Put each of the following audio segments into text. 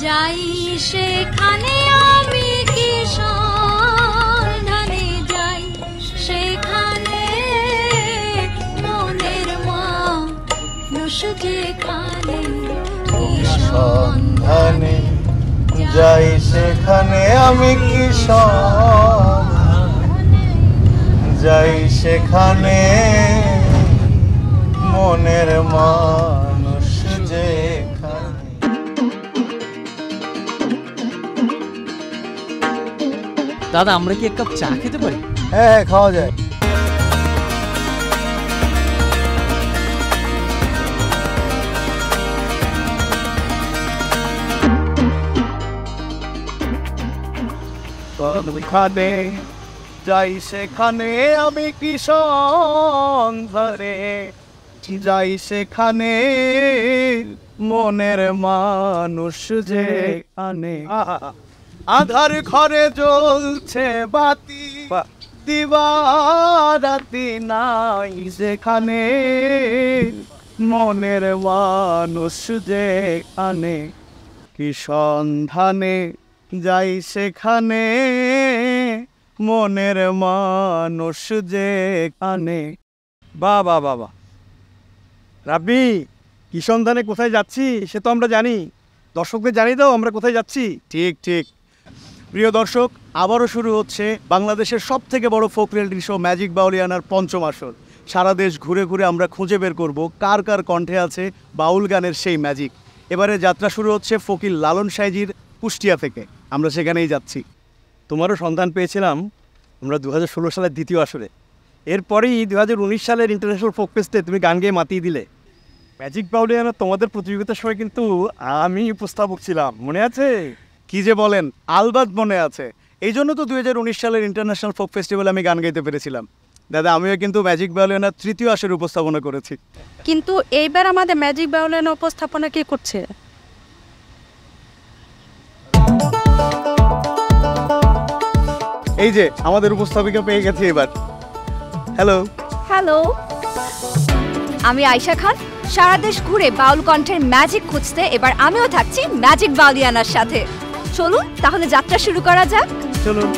যাই সেখানে আমি কি সন্ধানে যাই সেখানে মনের মানুষ যেখানে কি সন্ধানে যাই সেখানে আমি কি সন্ধানে যাই সেখানে মনের মানুষ যেখানে। দাদা আমরা কি এক কাপ চা খেতে পারি? হ্যাঁ খাওয়া যায়। যাই সেখানে আমি কি সন্ধানে যাই সেখানে মনের মানুষ যেখানে আধার ঘরে জ্বলছে বাতি দিবারাতি নাই যেখানে মনের মানুষ যেখানে কি সন্ধানে যাই সেখানে মনের মানুষ যেখানে। বাবা বাবা রাব্বি, কি সন্ধানে কোথায় যাচ্ছি সে তো আমরা জানি, দর্শকদের জানি দাও আমরা কোথায় যাচ্ছি। ঠিক ঠিক প্রিয় দর্শক, আবারও শুরু হচ্ছে বাংলাদেশের সবথেকে বড় ফোক রিয়েলিটি শো ম্যাজিক বাউলিয়ানার পঞ্চম আসর। সারা দেশ ঘুরে ঘুরে আমরা খুঁজে বের করব কার কার কণ্ঠে আছে বাউল গানের সেই ম্যাজিক। এবারে যাত্রা শুরু হচ্ছে ফকির লালন সাইজির কুষ্টিয়া থেকে, আমরা সেখানেই যাচ্ছি। তোমারও সন্ধান পেয়েছিলাম আমরা 2016 সালের দ্বিতীয় আসরে, এরপরেই 2019 সালের ইন্টারন্যাশনাল ফোক ফেস্টে তুমি গান গেয়ে মাতিয়ে দিলে। ম্যাজিক বাউলিয়ানা তোমাদের প্রতিযোগিতার সময় কিন্তু আমি উপস্থাপক ছিলাম, মনে আছে? কি যে বলেন, আলবাত মনে আছে। এই জন্য তো 2019 সালের ইন্টারন্যাশনাল ফোক ফেস্টিভ্যালে আমি গান গাইতে পেরেছিলাম। দাদা আমিও কিন্তু ম্যাজিক বাউলিয়ানার তৃতীয় আসরে উপস্থাপনা করেছি। কিন্তু এইবার আমাদের ম্যাজিক বাউলিয়ানা উপস্থাপনা কে করছে? এই যে আমাদের উপস্থাপিকা পেয়ে গেছে এবার। হ্যালো হ্যালো, আমি আয়শা খান। সারা দেশ ঘুরে বাউল কণ্ঠের ম্যাজিক খুঁজতে এবার আমিও থাকছি ম্যাজিক বাউলিয়ানার সাথে। চলুন তাহলে যাত্রা শুরু করা যাক। চলুন।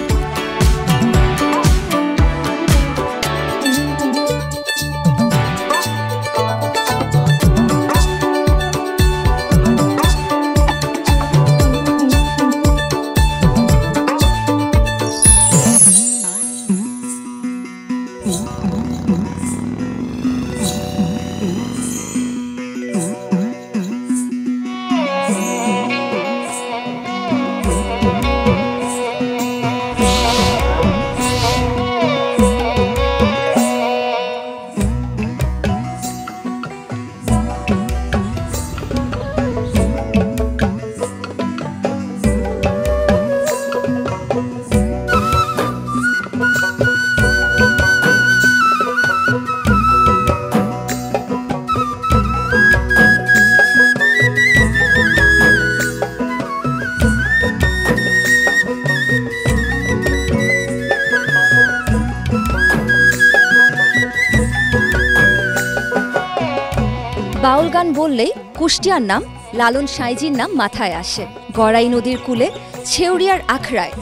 বাউল গান বললেই কুষ্টিয়ার নাম, লালন সাইজির নাম মাথায় আসে। গড়াই নদীর কূলে ছেউরিয়ার আখড়ায়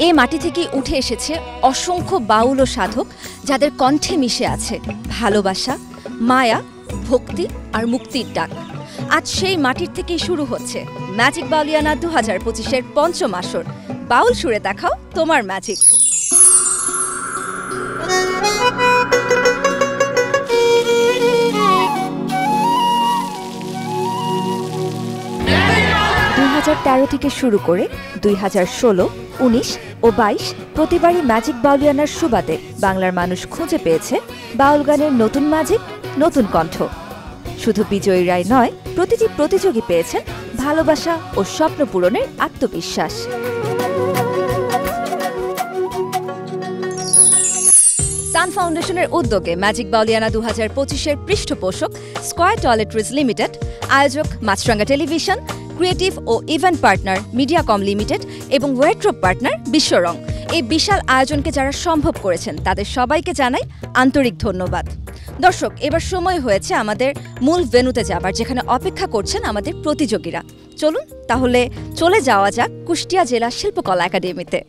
এ মাটি থেকে উঠে এসেছে অসংখ্য বাউল ও সাধক, যাদের কণ্ঠে মিশে আছে ভালোবাসা, মায়া, ভক্তি আর মুক্তির ডাক। আজ সেই মাটির থেকেই শুরু হচ্ছে ম্যাজিক বাউলিয়ানা 2025-এর পঞ্চম আসর। বাউল সুরে দেখাও তোমার ম্যাজিক। 2013 থেকে শুরু করে 2016, 19 ও 22 প্রতিবারই ম্যাজিক বাউলিয়ানার সুবাদে বাংলার মানুষ খুঁজে পেয়েছে বাউল গানের নতুন ম্যাজিক, নতুন কণ্ঠ। শুধু বিজয়ীরাই নয়, প্রতিটি প্রতিযোগী পেয়েছেন ভালোবাসা ও স্বপ্ন পূরণের আত্মবিশ্বাস। সান ফাউন্ডেশনের উদ্যোগে ম্যাজিক বাউলিয়ানা 2025-এর পৃষ্ঠপোষক স্কয়ার টয়লেট্রিজ লিমিটেড, আয়োজক মাছরাঙ্গা টেলিভিশন, ক্রিয়েটিভ ও ইভেন্ট পার্টনার মিডিয়াকম লিমিটেড এবং ওয়েট্রোপ পার্টনার বিশ্বরং। এই বিশাল আয়োজনকে যারা সম্ভব করেছেন তাদের সবাইকে জানাই আন্তরিক ধন্যবাদ। দর্শক, এবার সময় হয়েছে আমাদের মূল ভেন্যুতে যাবার, যেখানে অপেক্ষা করছেন আমাদের প্রতিযোগীরা। চলুন তাহলে চলে যাওয়া যাক কুষ্টিয়া জেলা শিল্পকলা একাডেমিতে।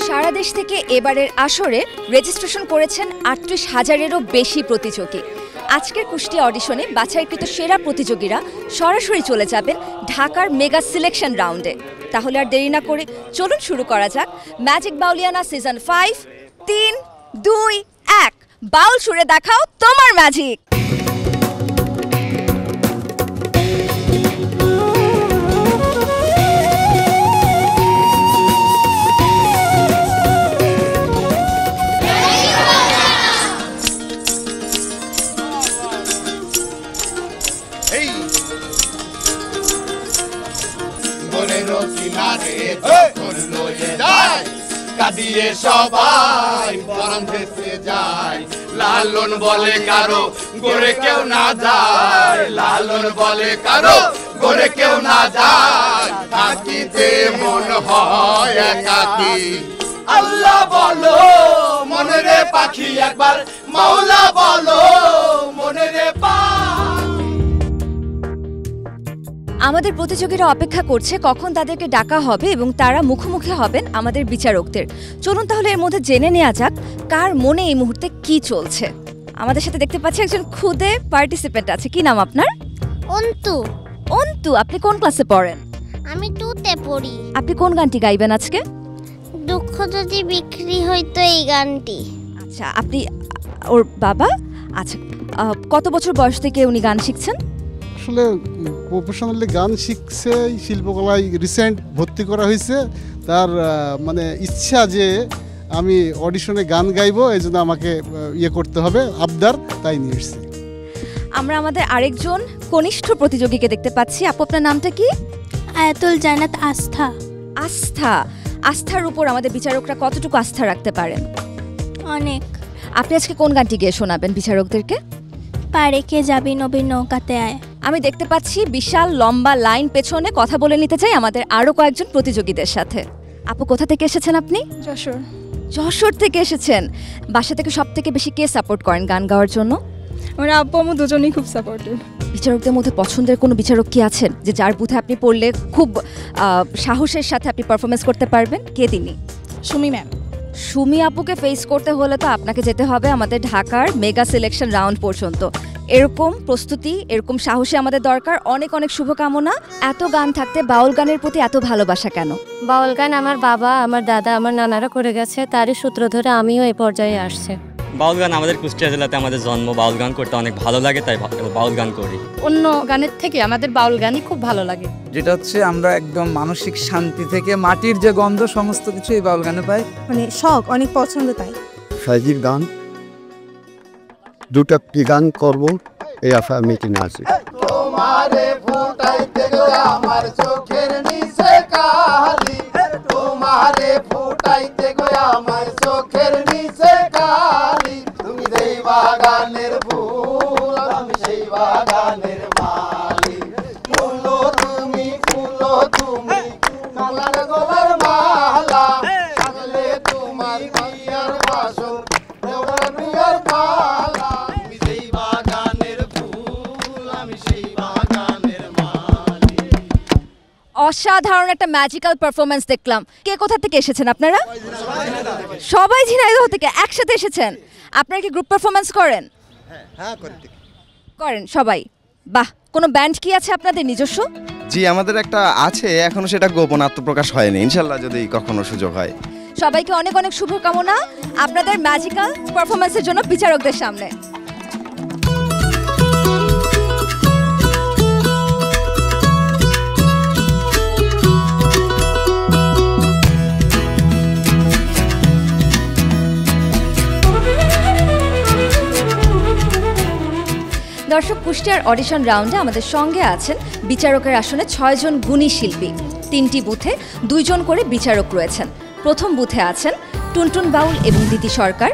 সারা দেশ থেকে এবারের আসরে রেজিস্ট্রেশন করেছেন ৩৮,০০০-এরও বেশি প্রতিযোগী। আজকের কুষ্টিয়া অডিশনে বাছাইকৃত সেরা প্রতিযোগীরা সরাসরি চলে যাবেন ঢাকার মেগা সিলেকশন রাউন্ডে। তাহলে আর দেরি না করে চলুন শুরু করা যাক ম্যাজিক বাউলিয়ানা সিজন 5। 3, 2, 1, বাউল সুরে দেখাও তোমার ম্যাজিক। কাঁদিয়ে সবাই পরাণ ভেসে যায়, লালন বলে কারো গড়ে কেউ না যায়, লালন বলে কারো গড়ে কেউ না যায়, থাকিতে মন হয় একাকী। আল্লাহ বলো মনে রে পাখি একবার, মাওলা বলো মনে রে আমাদের প্রতিযোগীরা অপেক্ষা করছে কখন তাদেরকে ডাকা হবে এবং তারা মুখোমুখি হবেন আমাদের বিচারকদের। চলুন তাহলে এর মধ্যে জেনে নেওয়া যাক কার মনে এই মুহূর্তে কি চলছে। আমাদের সাথে দেখতে পাচ্ছি একজন খুদে পার্টিসিপেন্ট আছে। কি নাম আপনার? অন্তু। অন্তু, আপনি কোন ক্লাসে পড়েন? আমি 2তে পড়ি। আপনি কোন গানটি গাইবেন আজকে? দুঃখ যদি বিক্রি হইতো, এই গানটি। আচ্ছা, আপনি ওর বাবা? আচ্ছা, কত বছর বয়স থেকে উনি গান শিখছেন? আসলে প্রফেশনালি গান শিখছে, শিল্পকলায় রিসেন্ট ভর্তি করা হয়েছে। তার মানে ইচ্ছা যে আমি অডিশনে গান গাইবো, এই জন্য আমাকে করতে হবে, আবদার, তাই নিয়ে এসেছি। আমরা আমাদের আরেকজন কনিষ্ঠ প্রতিযোগীকে দেখতে পাচ্ছি। আপু, আপনার নামটা কি? আয়াতুল জান্নাত আস্থা। আস্থা। আস্থার উপর আমাদের বিচারকরা কতটুকু আস্থা রাখতে পারেন? অনেক। আপনি আজকে কোন গানটি গেয়ে শোনাবেন বিচারকদেরকে? পারে কে যাবি নবীর নৌকাতে আয়। আমি দেখতে পাচ্ছি বিশাল লম্বা লাইন পেছনে। কথা বলে নিতে চাই আমাদের আরো কয়েকজন প্রতিযোগীদের সাথে। আপু, কোথা থেকে এসেছেন আপনি? যশোর। যশোর থেকে এসেছেন। বাসা থেকে সব থেকে বেশি কে সাপোর্ট করেন গান গাওয়ার জন্য? আমার আব্বু আম্মু দুজনেই খুব সাপোর্টিভ। বিচারকদের মধ্যে পছন্দের কোনো বিচারক কি আছেন যে যার বুথে আপনি পড়লে খুব সাহসের সাথে আপনি পারফরমেন্স করতে পারবেন? কে তিনি? সুমি ম্যাম। সুমি আপুকে ফেস করতে হলে তো আপনাকে যেতে হবে আমাদের ঢাকার মেগা সিলেকশন রাউন্ড পর্যন্ত। এরকম প্রস্তুতি, এরকম সাহসী আমাদের দরকার। অনেক অনেক শুভকামনা। এত গান থাকতে বাউল গানের প্রতি এত ভালোবাসা কেন? বাউল গান আমার বাবা, আমার দাদা, আমার নানারা করে গেছে, তারই সূত্র ধরে আমিও এই পর্যায়ে আসছে। বাউল গান আমাদের কুষ্টিয়া জেলাতে আমাদের জন্ম, বাউল গান করতে অনেক ভালো লাগে, তাই বাউল গান করি। অন্য গানের থেকে আমাদের বাউল গানই খুব ভালো লাগে। যেটা হচ্ছে আমরা একদম মানসিক শান্তি থেকে মাটির যে গন্ধ সমস্ত কিছু এই বাউল গানে পাই। মানে শখ, অনেক পছন্দ। তাই সাইজির গান, দুটা কি গান করবো এই আশা আমি কিনে আছি। তোমারে ফুটাইতে গো আমার চোখের নিচে কালি, তোমারে ফুটাইতে গো আমার চোখের নিচে কালি, তুমি যেই বাগানের ফুল আমি সেই বাগানের মালি, ফুলো তুমি কালার গোলার মালা, সাজলে তোমার বিয়ার বাসন দেওয়ার বিয়ার পালা, তুমি যেই বাগানের ফুল আমি সেই বাগানের মালি। অসাধারণ একটা ম্যাজিক্যাল পারফরমেন্স দেখলাম। কে কোথা থেকে এসেছেন আপনারা? সবাই ঝিনাইদহ থেকে একসাথে এসেছেন। আপনারা কি গ্রুপ পারফরমেন্স করেন? হ্যাঁ, করেন সবাই। বাহ, কোনো ব্যান্ড কি আছে আপনাদের নিজস্ব? জি, আমাদের একটা আছে, এখনো সেটা গোপন, আত্মপ্রকাশ হয়নি। ইনশাল্লাহ যদি কখনো সুযোগ হয়। সবাইকে অনেক অনেক শুভকামনা আপনাদের ম্যাজিক্যাল পারফরম্যান্সের জন্য বিচারকদের সামনে। দর্শক, কুষ্টিয়ার অডিশন রাউন্ডে আমাদের সঙ্গে আছেন বিচারকের আসনে 6 জন গুণী শিল্পী। 3টি বুথে 2 জন করে বিচারক রয়েছেন। প্রথম বুথে আছেন টুনটুন বাউল এবং দিতি সরকার।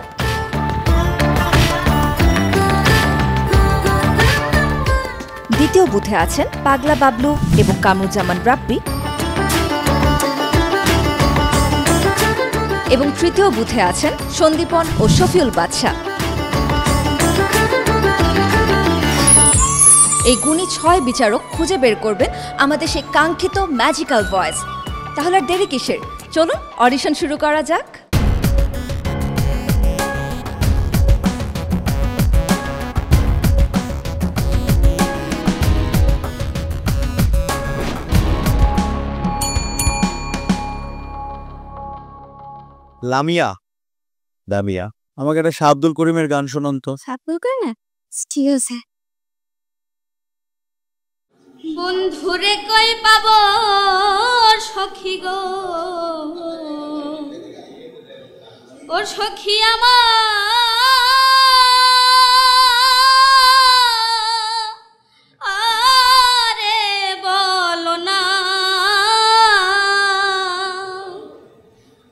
দ্বিতীয় বুথে আছেন পাগলা বাবলু এবং কামরুজ্জামান রাব্বি। এবং তৃতীয় বুথে আছেন সন্দীপন ও শফিউল বাদশা। এই গুণী 6 বিচারক খুঁজে বের করবেন আমাদের সেই কাঙ্ক্ষিত ম্যাজিক্যাল ভয়েস। তাহলে আর দেরি কিসের, চলুন অডিশন শুরু করা যাক। লামিয়া, দামিয়া, আমাকে একটা শাহ আব্দুল করিমের গান শোনান তো। আব্দুল করিম, ঠিক আছে। বন্ধুরে কই পাবো সখী গো, ও সখী আরে বলো না,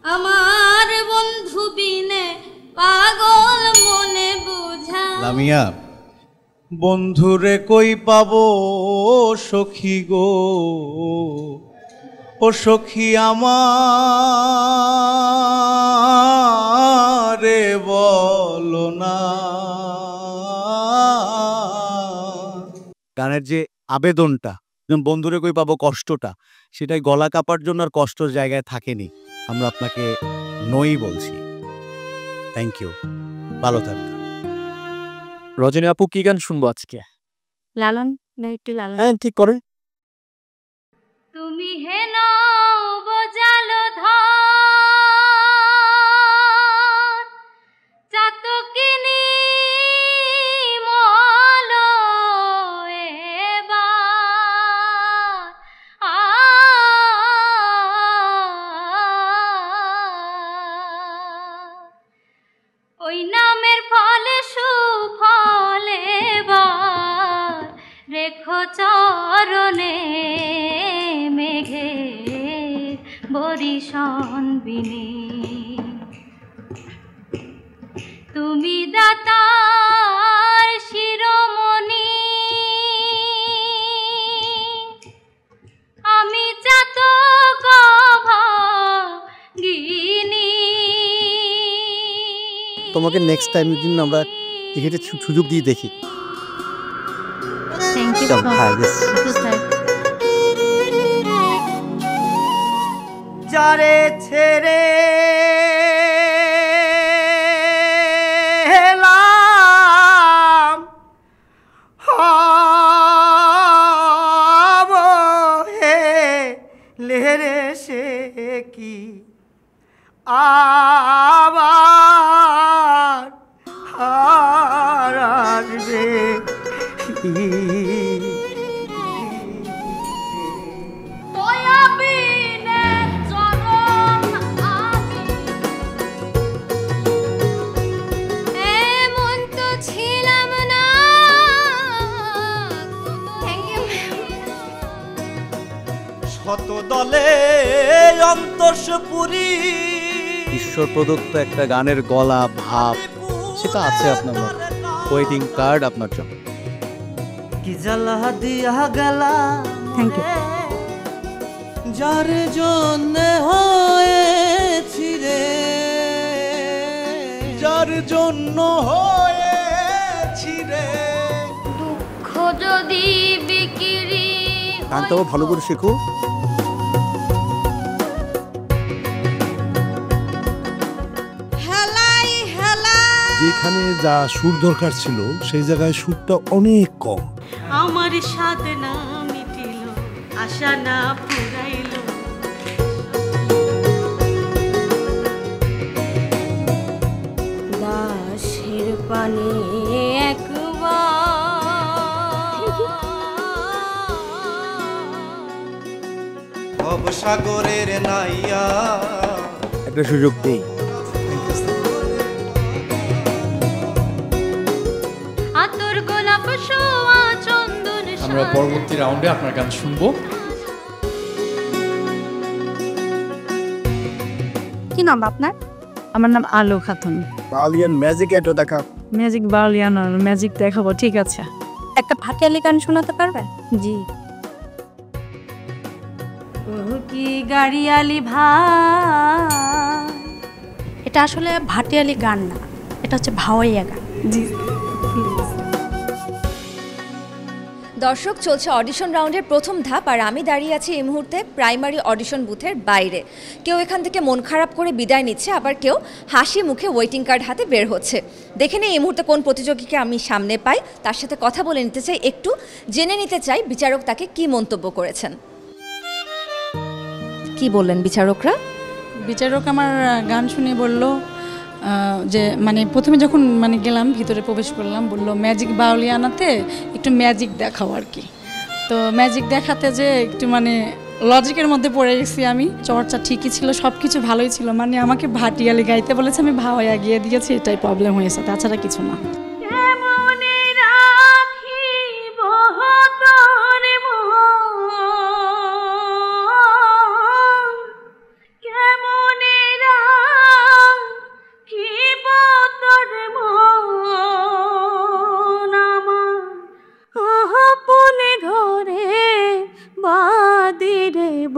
আমার বন্ধু বিনে পাগল মনে বুঝা। লামিয়া, বন্ধুরে কই পাবো সখী গো, ও সখী আমারে বলো না। গানের যে আবেদনটা, বন্ধুরে কই পাবো কষ্টটা, সেটাই গলা কাপার জন্য আর কষ্টর জায়গায় থাকেনি। আমরা আপনাকে নই বলছি। থ্যাংক ইউ, ভালো থাকবেন। রজনী আপু কি গান শুনবো আজকে? লালন, একটু লালন। হ্যাঁ, ঠিক করে। তুমি হেন বজালো ধর চাতকিনি মল ওই নামের ফলে সুফলে রেখো চরণে মেঘে বরিশন বিনে। তুমি দাতার শিরোমণি, আমি চাতক ভাগিনী। তোমাকে নেক্সট টাইম দিন আমরা টিকেটের সুযোগ দিয়ে দেখি। Thank you sir. যারে ছেড়ে লেরে সে কি আবার হারাবে। শত দলে অন্তঃপুরী, ঈশ্বর প্রদত্ত একটা গানের গলা ভাব সেটা আছে আপনার মধ্যে। ওয়েটিং কার্ড আপনার জন্য। কি জ্বালা দিয়া গেলা, থ্যাংক ইউ। যার জন্য হয়েছি রে, যার জন্য হয়েছি রে। দুঃখ যদি বিক্রি গানটাও ভালো করে শেখো। যেখানে যা সুর দরকার ছিল সেই জায়গায় সুরটা অনেক কম। আমার স্বাদ না মিটিল, আশা না পুরাইল। দাসের পানে সাগরের নাইয়া একটা সুযোগ দেই। আতর গোলাপ সোয়া চন্দন। আমরা পরবর্তী রাউন্ডে আপনার গান শুনবো। কি নাম আপনার? আমার নাম আলো খাতুন। বাউলিয়ান ম্যাজিক এটো দেখা। ম্যাজিক বাউলিয়ান আর ম্যাজিক দেখাবো, ঠিক আছে। একটা ভাটিয়ালি গান শোনাতে পারবেন? জি। কি গাড়িয়ালি ভাই, এটা আসলে ভাটিয়ালি গান না, এটা হচ্ছে ভাওয়াইয়া গান। জি। দর্শক, চলছে অডিশন রাউন্ডের প্রথম ধাপ, আর আমি দাঁড়িয়ে আছি এই মুহূর্তে প্রাইমারি অডিশন বুথের বাইরে। কেউ এখান থেকে মন খারাপ করে বিদায় নিচ্ছে, আবার কেউ হাসি মুখে ওয়েটিং কার্ড হাতে বের হচ্ছে। দেখে নিই এই মুহূর্তে কোন প্রতিযোগীকে আমি সামনে পাই, তার সাথে কথা বলে নিতে চাই, একটু জেনে নিতে চাই বিচারক তাকে কি মন্তব্য করেছেন। কি বললেন বিচারকরা? বিচারক আমার গান শুনে বলল যে মানে প্রথমে যখন মানে গেলাম ভিতরে প্রবেশ করলাম, বলল ম্যাজিক বাউলিয়ানাতে একটু ম্যাজিক দেখাও আর কি। তো ম্যাজিক দেখাতে যে একটু মানে লজিকের মধ্যে পড়ে গেছি আমি। চর্চা ঠিকই ছিল, সব কিছু ভালোই ছিল, মানে আমাকে ভাটিয়ালি গাইতে বলেছে, আমি ভাওয়াইয়া গিয়ে দিয়েছি, এটাই প্রবলেম হয়েছে, তাছাড়া কিছু না।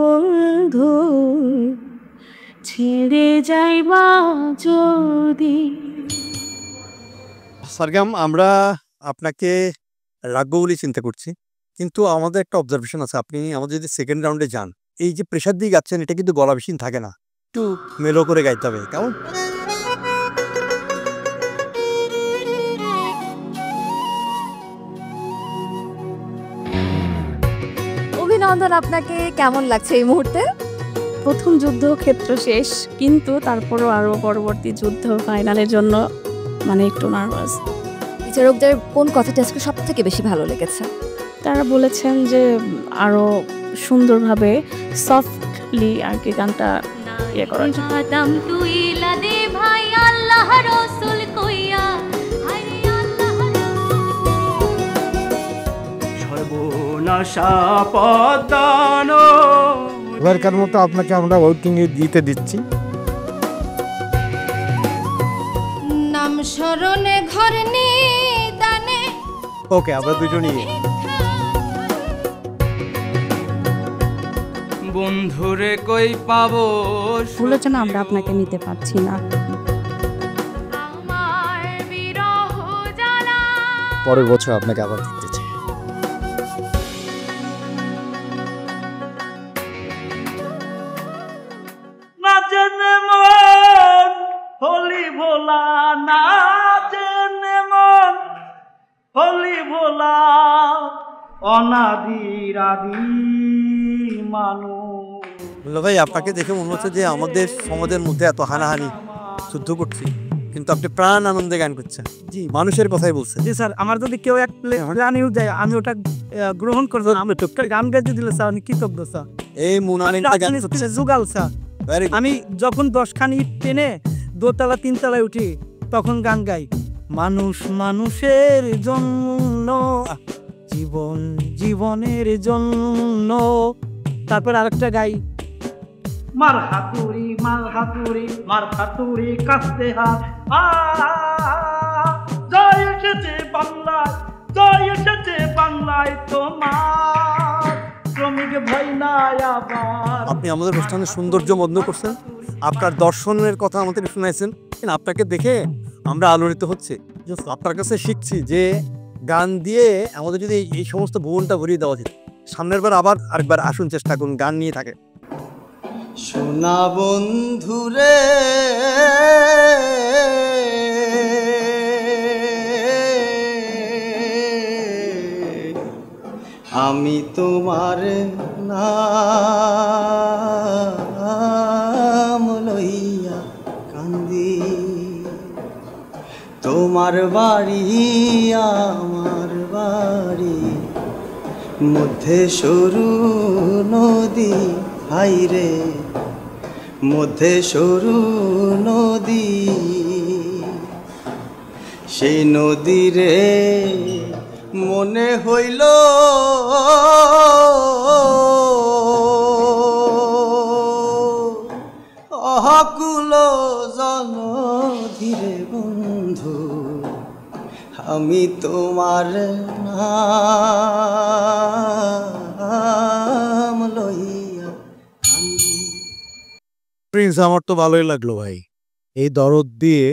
বন্ধু ছেড়ে যাইবা যদি। সরগম, আমরা আপনাকে রাখবো বলে চিন্তা করছি, কিন্তু আমাদের একটা অবজারভেশন আছে, আপনি আমাদের যদি সেকেন্ড রাউন্ডে যান, এই যে প্রেশার দিয়ে গাচ্ছেন, এটা কিন্তু গলা বেশি থাকে না, একটু মেলো করে গাইতে হবে, কেমন? অভিনন্দন আপনাকে। কেমন লাগছে এই মুহূর্তে? প্রথম যুদ্ধক্ষেত্র শেষ, কিন্তু তারপরও আরও পরবর্তী যুদ্ধ ফাইনালের জন্য মানে একটু নার্ভাস। বিচারকদের কোন কথাটা আজকে সব থেকে বেশি ভালো লেগেছে? তারা বলেছেন যে আরও সুন্দরভাবে সফটলি আর কি গানটা ইয়ে করা এবারকার মতো আপনাকে আমরা ওয়েটিংয়ে দিতে দিচ্ছি। নাম স্মরণে ঘর নিদানে। ওকে, আমরা দুজনই। বন্ধুরে কই পাবো, বলেছেন আমরা আপনাকে নিতে পারছি না। পরের বছর আপনাকে আবার দেখতে চাই। না জেনে মন হলি ভোলা, না জেনে মন হলি ভোলা, অনাদির আদি মানুষ। ভাই, আপনাকে দেখে মনে হচ্ছে যে আমাদের সমাজের মধ্যে এত হানাহানি যুদ্ধ করছি, কিন্তু আপনি প্রাণ আনন্দে গান করছেন। জি, মানুষের কথাই বলছেন। জি স্যার, আমার যদি কেউ এক প্লে জানিও যায়, আমি ওটা গ্রহণ করবো। আমি তোকে গান গাইতে দিলে স্যার আমি কৃতজ্ঞ স্যার। এই মুনানিটা গান করছে জুগাল স্যার। আমি যখন 10খানি ইট টেনে দোতলা 3তলায় উঠি, তখন গান গাই, মানুষ মানুষের জন্য, জীবন জীবনের জন্য। তারপর আরেকটা গাই, মার হাতুড়ি মার হাতুড়ি মার হাতুড়ি কাস্তে হাত, জয় এসেছে বাংলায়, জয় এসেছে বাংলায়, তোমার শ্রমিক ভয় নাই আবার। আপনি আমাদের অনুষ্ঠানের সৌন্দর্য মগ্ন করছেন, আপনার দর্শনের কথা আমাদের শুনাইছেন, কিন্তু আপনাকে দেখে আমরা আলোড়িত হচ্ছে। আপনার কাছে শিখছি যে গান দিয়ে আমাদের যদি এই সমস্ত ভুবনটা ভরিয়ে দেওয়া যেত। সামনের বার আবার আরেকবার আসুন, চেষ্টা করুন, গান নিয়ে থাকে। সোনা বন্ধুরে আমি তোমার নাম লইয়া কান্দি, তোমার বাড়ি আমার বাড়ি, মধ্যে সরু নদী, হাইরে মধ্যে সরু নদী, সেই নদীরে মনে হইল অকুল জলধিরে বন্ধু, আমি তোমার নাম লইয়া। প্রিন্স, আমার তো ভালোই লাগলো ভাই। এই দরদ দিয়ে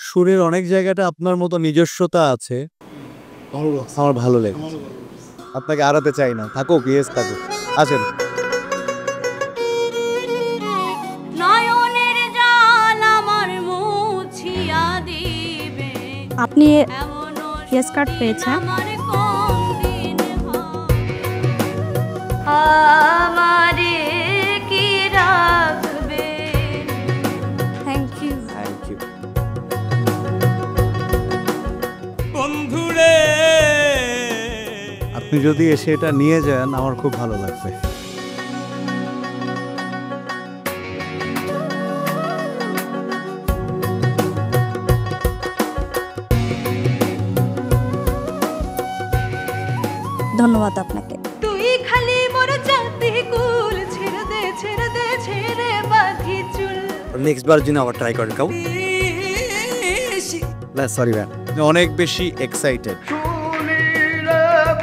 সুরের অনেক জায়গাটা আপনার মতো নিজস্বতা আছে, আমার ভালো লেগেছে। আপনাকে হারাতে চাই না, থাকুক, ইয়েস থাকুক। আসেন। নয়নের জল আমার মুছিয়া দিবে, আপনি ইয়েস কার্ড পেয়েছেন। আমারে কি রাখবে। Thank you. থ্যাংক ইউ বন্ধুরে, আপনি যদি এসে এটা নিয়ে যান আমার খুব ভালো লাগবে। ধন্যবাদ আপনাকে। তুই খালি মোর জাতি কুল, ছেড়ে দে ছেড়ে দে ছেড়ে বাঁধি চুল। নেক্সট বার জন্য আবার ট্রাই করেন। কাউ না, সরি ম্যাম, অনেক বেশি এক্সাইটেড।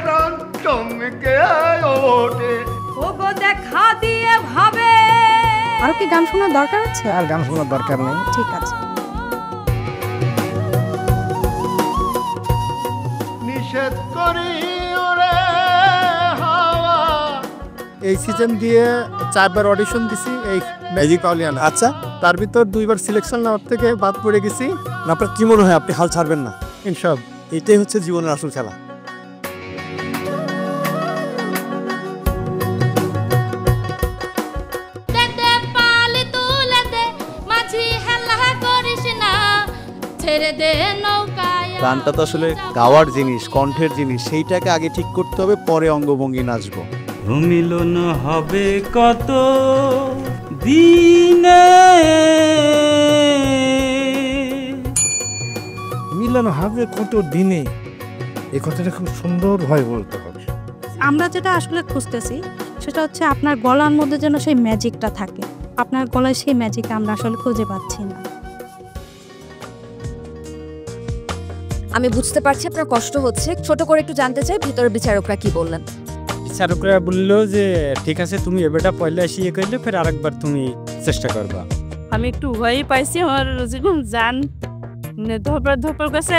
প্রাণ চমকে ওঠে, ওগো দেখা দিয়ে ভাবে। আরো কি গান শোনার দরকার আছে? আর গান শোনার দরকার নেই। ঠিক আছে। নিষেধ করি ওরে হাওয়া। এই সিজন দিয়ে 4 বার অডিশন দিছি এই ম্যাজিক বাউলিয়ানা। আচ্ছা, তার ভিতর 2 বার সিলেকশন নেওয়ার থেকে বাদ পড়ে গেছি। আপনার কি মনে হয় আপনি হাল ছাড়বেন না? ইনশাআল্লাহ, এটাই হচ্ছে জীবনের আসল খেলা। গানটা তো আসলে গাওয়ার জিনিস, কণ্ঠের জিনিস, সেইটাকে আগে ঠিক করতে হবে, পরে অঙ্গভঙ্গি নাচবো। মিলন হবে কত দিনে, মিলন হবে কত দিনে, এই কথাটা খুব সুন্দরভাবে বলতে হবে। আমরা যেটা আসলে খুঁজতেছি সেটা হচ্ছে আপনার গলার মধ্যে যেন সেই ম্যাজিকটা থাকে। আপনার গলায় সেই ম্যাজিক আমরা আসলে খুঁজে পাচ্ছি না। আমি বুঝতে পারছি আপনার কষ্ট হচ্ছে। ছোট করে একটু জানতে চাই ভিতরের বিচারকরা কি বললেন। বিচারকরা বললো যে ঠিক আছে, তুমি এবারটা পয়লা এসে করলে ফের আরেকবার তুমি চেষ্টা করবা। আমি একটু ভয়ই পাইছি, আমার যেরকম জান ধরপড় কাছে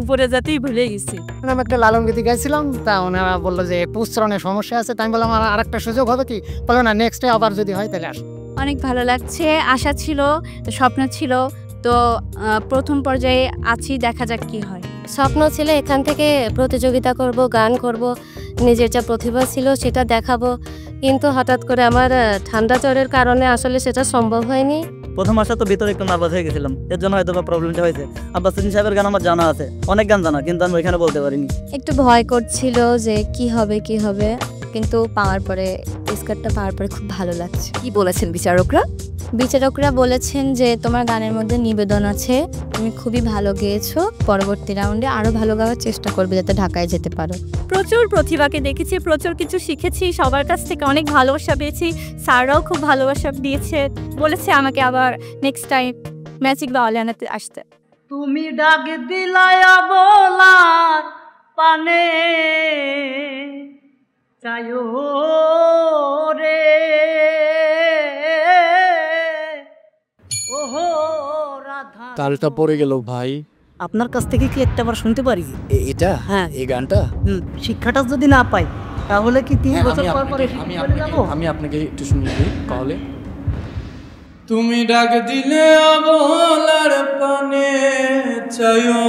উপরে যেতেই ভুলে গেছি। আমি একটা লালন গীতি গাইছিলাম, তা ওনারা বললো যে উচ্চারণের সমস্যা আছে। তাই আমি বললাম আমার আরেকটা সুযোগ হবে কি, বলো না নেক্সটে আবার যদি হয় তাহলে আসো। অনেক ভালো লাগছে, আশা ছিল, স্বপ্ন ছিল, তো প্রথম পর্যায়ে আছি, দেখা যাক কি হয়। স্বপ্ন ছিল এখান থেকে প্রতিযোগিতা করব, গান করব, নিজের যা প্রতিভা ছিল সেটা দেখাবো, কিন্তু হঠাৎ করে আমার ঠান্ডা জ্বরের কারণে আসলে সেটা সম্ভব হয়নি। প্রথম আসা তো ভিতরে একটু নার্ভাস হয়ে গেছিলাম, এর জন্য হয়তো প্রবলেমটা হয়েছে। আব্বাস হোসেন সাহেবের গান আমার জানা আছে, অনেক গান জানা, কিন্তু আমি ওইখানে বলতে পারিনি। একটু ভয় করছিল যে কি হবে, কিন্তু পাওয়ার পরে, স্কার্টটা পাওয়ার পরে খুব ভালো লাগছে। কি বলেছেন বিচারকরা? বিচারকরা বলেছেন যে তোমার গানের মধ্যে নিবেদন আছে, তুমি খুবই ভালো গেয়েছো, পরবর্তী রাউন্ডে আরো ভালো গাওয়ার চেষ্টা করবে যাতে ঢাকায় যেতে পারো। প্রচুর প্রতিভাকে দেখেছি, প্রচুর কিছু শিখেছি, সবার কাছ থেকে অনেক ভালোবাসা পেয়েছি। স্যাররাও খুব ভালোবাসা দিয়েছে, বলেছে আমাকে আবার নেক্সট টাইম ম্যাজিক বাউলিয়ানাতে আসতে। তুমি ডাক দিলায়া বলার পানে চায়ো রে, ওহো রাধা। তালটা পড়ে গেল ভাই। আপনার কাছ থেকে কি একটা বার শুনতে পারি? এটা? হ্যাঁ, এই গানটা শিক্ষাটা যদি না পাই তাহলে কি 3 বছর পর পরে আমি আপনাকে একটু শুনিয়ে দিই তাহলে। তুমি ডাক দিলে অবলার পানে চায়ো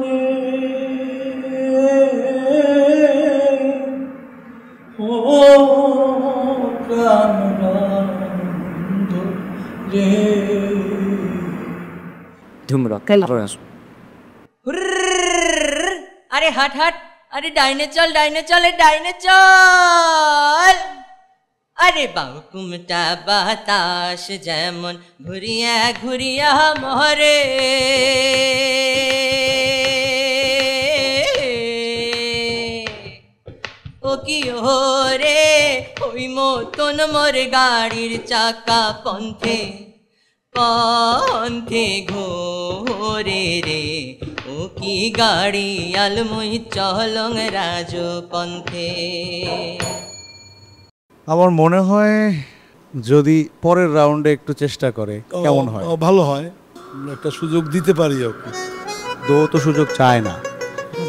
রে, রে। ধুমরা আরে হাট হাট, আরে ডাইনে চল ডাইনে চল ডাইনে চল। আরে বাউকুমটা বাতাস যেমন ঘুরিয়া ঘুরিয়া মরে, ও কি ওরে ওই মতন মোর গাড়ির চাকা পন্থে পন্থে ঘোরে রে, ও কি গাড়ি আলমুই চলং রাজ পন্থে। আমার মনে হয় যদি পরের রাউন্ডে একটু চেষ্টা করে কেমন হয়? ভালো হয়, একটা সুযোগ দিতে পারি ওকে। তো সুযোগ চায় না,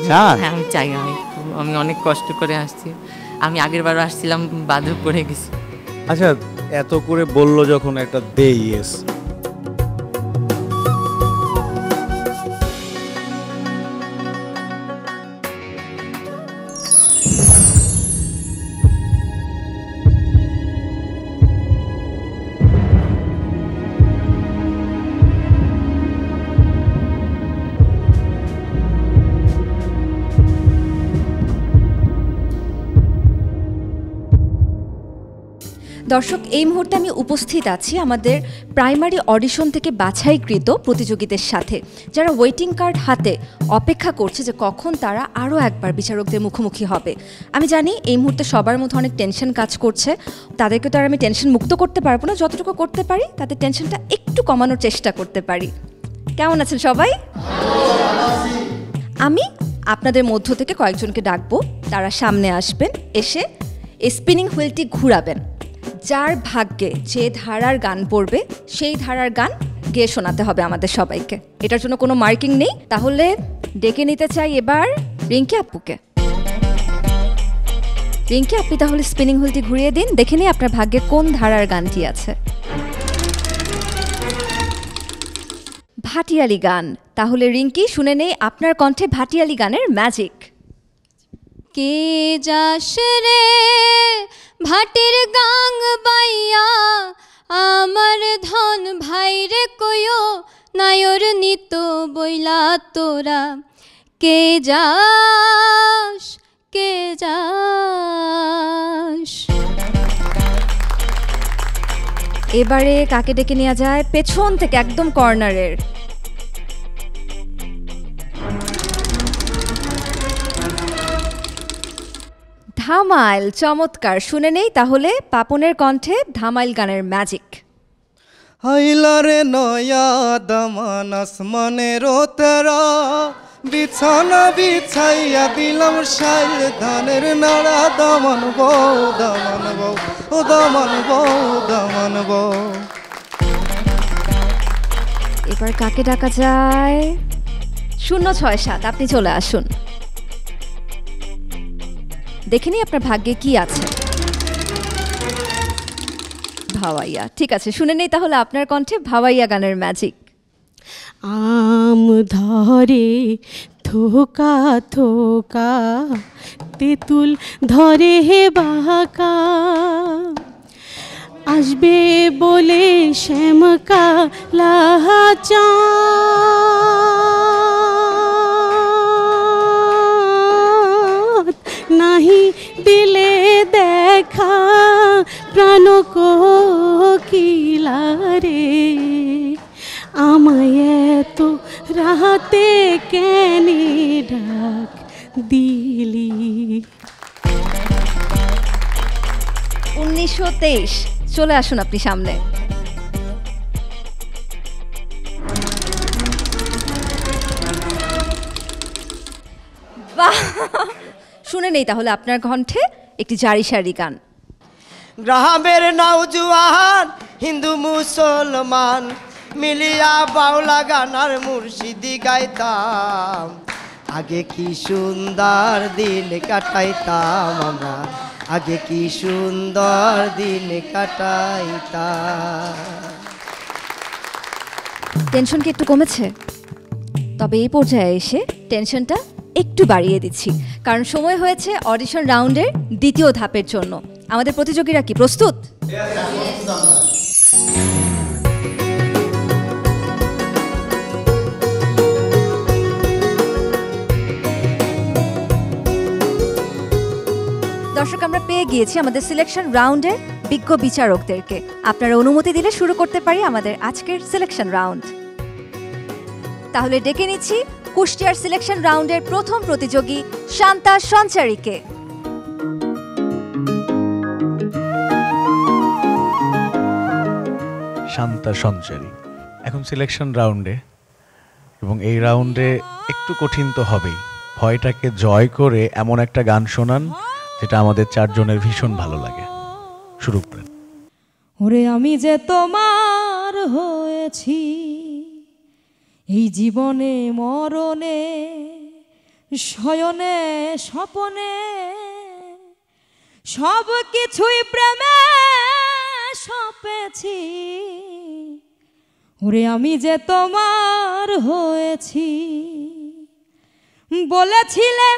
চান? হ্যাঁ আমি চাই, আমি অনেক কষ্ট করে আসছি, আমি আগের বারও আসছিলাম বাধ্য করে গেছি। আচ্ছা এত করে বললো যখন একটা দে ইয়েস। দর্শক, এই মুহূর্তে আমি উপস্থিত আছি আমাদের প্রাইমারি অডিশন থেকে বাছাইকৃত প্রতিযোগীদের সাথে, যারা ওয়েটিং কার্ড হাতে অপেক্ষা করছে যে কখন তারা আরও একবার বিচারকদের মুখোমুখি হবে। আমি জানি এই মুহূর্তে সবার মধ্যে অনেক টেনশন কাজ করছে, তাদেরকে তো আর আমি টেনশন মুক্ত করতে পারবো না, যতটুকু করতে পারি তাদের টেনশনটা একটু কমানোর চেষ্টা করতে পারি। কেমন আছেন সবাই? আমি আপনাদের মধ্য থেকে কয়েকজনকে ডাকবো, তারা সামনে আসবেন, এসে স্পিনিং হুইলটি ঘুরাবেন। যার ভাগ্যে যে ধারার গান পড়বে সেই ধারার গান গেয়ে শোনাতে হবে আমাদের সবাইকে। এটার জন্য কোনো মার্কিং নেই। তাহলে ডেকে নিতে চাই এবার রিঙ্কি আপুকে। রিঙ্কি আপনি তাহলে স্পিনিং হুইলটি ঘুরিয়ে দিন, দেখে নিই আপনার ভাগ্যে কোন ধারার গানটি আছে। ভাটিয়ালি গান। তাহলে রিঙ্কি শুনে নেই আপনার কণ্ঠে ভাটিয়ালি গানের ম্যাজিক। কে যাস রে ভাটির গাং বাইয়া, আমার ধন ভাইরে কয়ো নায়র নিত বইলা তোরা। কে যাস কে যাস। এবারে কাকে ডেকে নেওয়া যায় পেছন থেকে, একদম কর্নারের। ধামাইল, চমৎকার। শুনে নেই তাহলে পাপনের কণ্ঠে ধামাইল গানের ম্যাজিক। হাইলারে নয়া দামান আসমানের তেরা, বিছানা বিছাইয়া দিলাম শাইল ধানের নাড়া। দামান বউ দামান বউ ও দামান বউ দামান বউ। এবার কাকে ডাকা যায়? 067 আপনি চলে আসুন, দেখে নিই আপনার ভাগ্যে কি আছে। ভাওয়াইয়া, ঠিক আছে, শুনে নেই তাহলে আপনার কণ্ঠে ভাওয়াইয়া গানের ম্যাজিক। আম ধরে থোকা থোকা, তেঁতুল ধরে হে বাঁকা, আসবে বলে শ্যামকা লাচা। নাহি দিলে দেখা প্রাণ কোকিলা রে, আমায় এত রাতে কেনে ডাক দিলি। 1923 চলে আসুন আপনি সামনে। বাহ, শুনে নেই তাহলে আপনার কণ্ঠে একটি জারি সারি গান। গ্রামের নওজোয়ান হিন্দু মুসলমান মিলিয়া বাউলা গান আর মুর্শিদি গাইতাম। আগে কি সুন্দর দিন কাটাইতাম আমরা, আগে কি সুন্দর দিন কাটাইতাম। টেনশন কি একটু কমেছে? তবে এই পর্যায়ে এসে টেনশনটা একটু বাড়িয়ে দিচ্ছি, কারণ সময় হয়েছে অডিশন রাউন্ডের দ্বিতীয় ধাপের জন্য। আমাদের প্রতিযোগীরা কি প্রস্তুত? দর্শক আমরা পেয়ে গিয়েছি আমাদের সিলেকশন রাউন্ডের বিজ্ঞ বিচারকদেরকে। আপনারা অনুমতি দিলে শুরু করতে পারি আমাদের আজকের সিলেকশন রাউন্ড। তাহলে ডেকে নিচ্ছি কুষ্টিয়ার সিলেকশন রাউন্ডের প্রথম প্রতিযোগী শান্তা সঞ্চারীকে। শান্তা সঞ্চারী এখন সিলেকশন রাউন্ডে, এবং এই রাউন্ডে একটু কঠিন তো হবেই। ভয়টাকে জয় করে এমন একটা গান শোনান যেটা আমাদের চারজনের ভীষণ ভালো লাগে। শুরু করেন। ওরে আমি যে তোমার হয়েছি এই জীবনে মরণে শয়নে স্বপনে সব কিছুই প্রেমে সপেছি। ওরে আমি যে তোমার হয়েছি বলেছিলে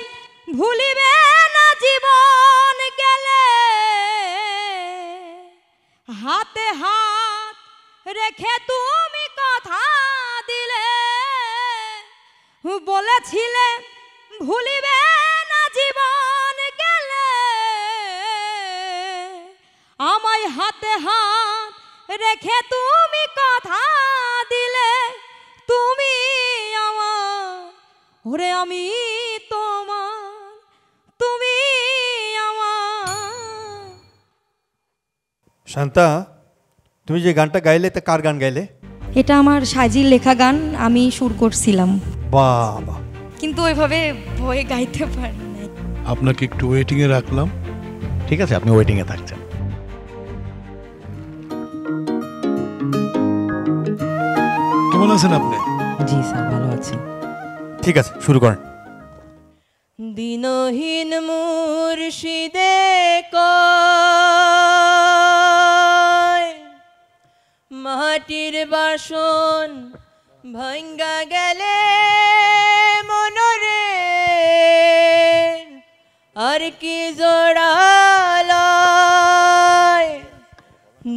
ভুলিবে না জীবন গেলে হাতে হাত রেখে তুমি কথা দিলে। বলেছিলে ভুলিবে না জীবন গেলে আমায় হাতে হাত রেখে তুমি কথা দিলে। তুমি আমার ওরে আমি তোমার তুমি আমার। শান্তা, তুমি যে গানটা গাইলে তা কার গান গাইলে? এটা আমার সাজির লেখা গান, আমি সুর করছিলাম। বাবা, কিন্তু ওইভাবে ভয়ে গাইতে পারি না। আপনাকে একটু ওয়েটিংয়ে রাখলাম। ঠিক আছে, আপনি ওয়েটিংয়ে থাকছেন। কেমন আছেন আপনি? জি স্যার, ভালো আছি। ঠিক আছে, শুরু করেন। দিনহীন মুর্শিদে কয় মাটির বাসন ভাঙ্গা গেলে মনরে আর কি জোড়ালয়।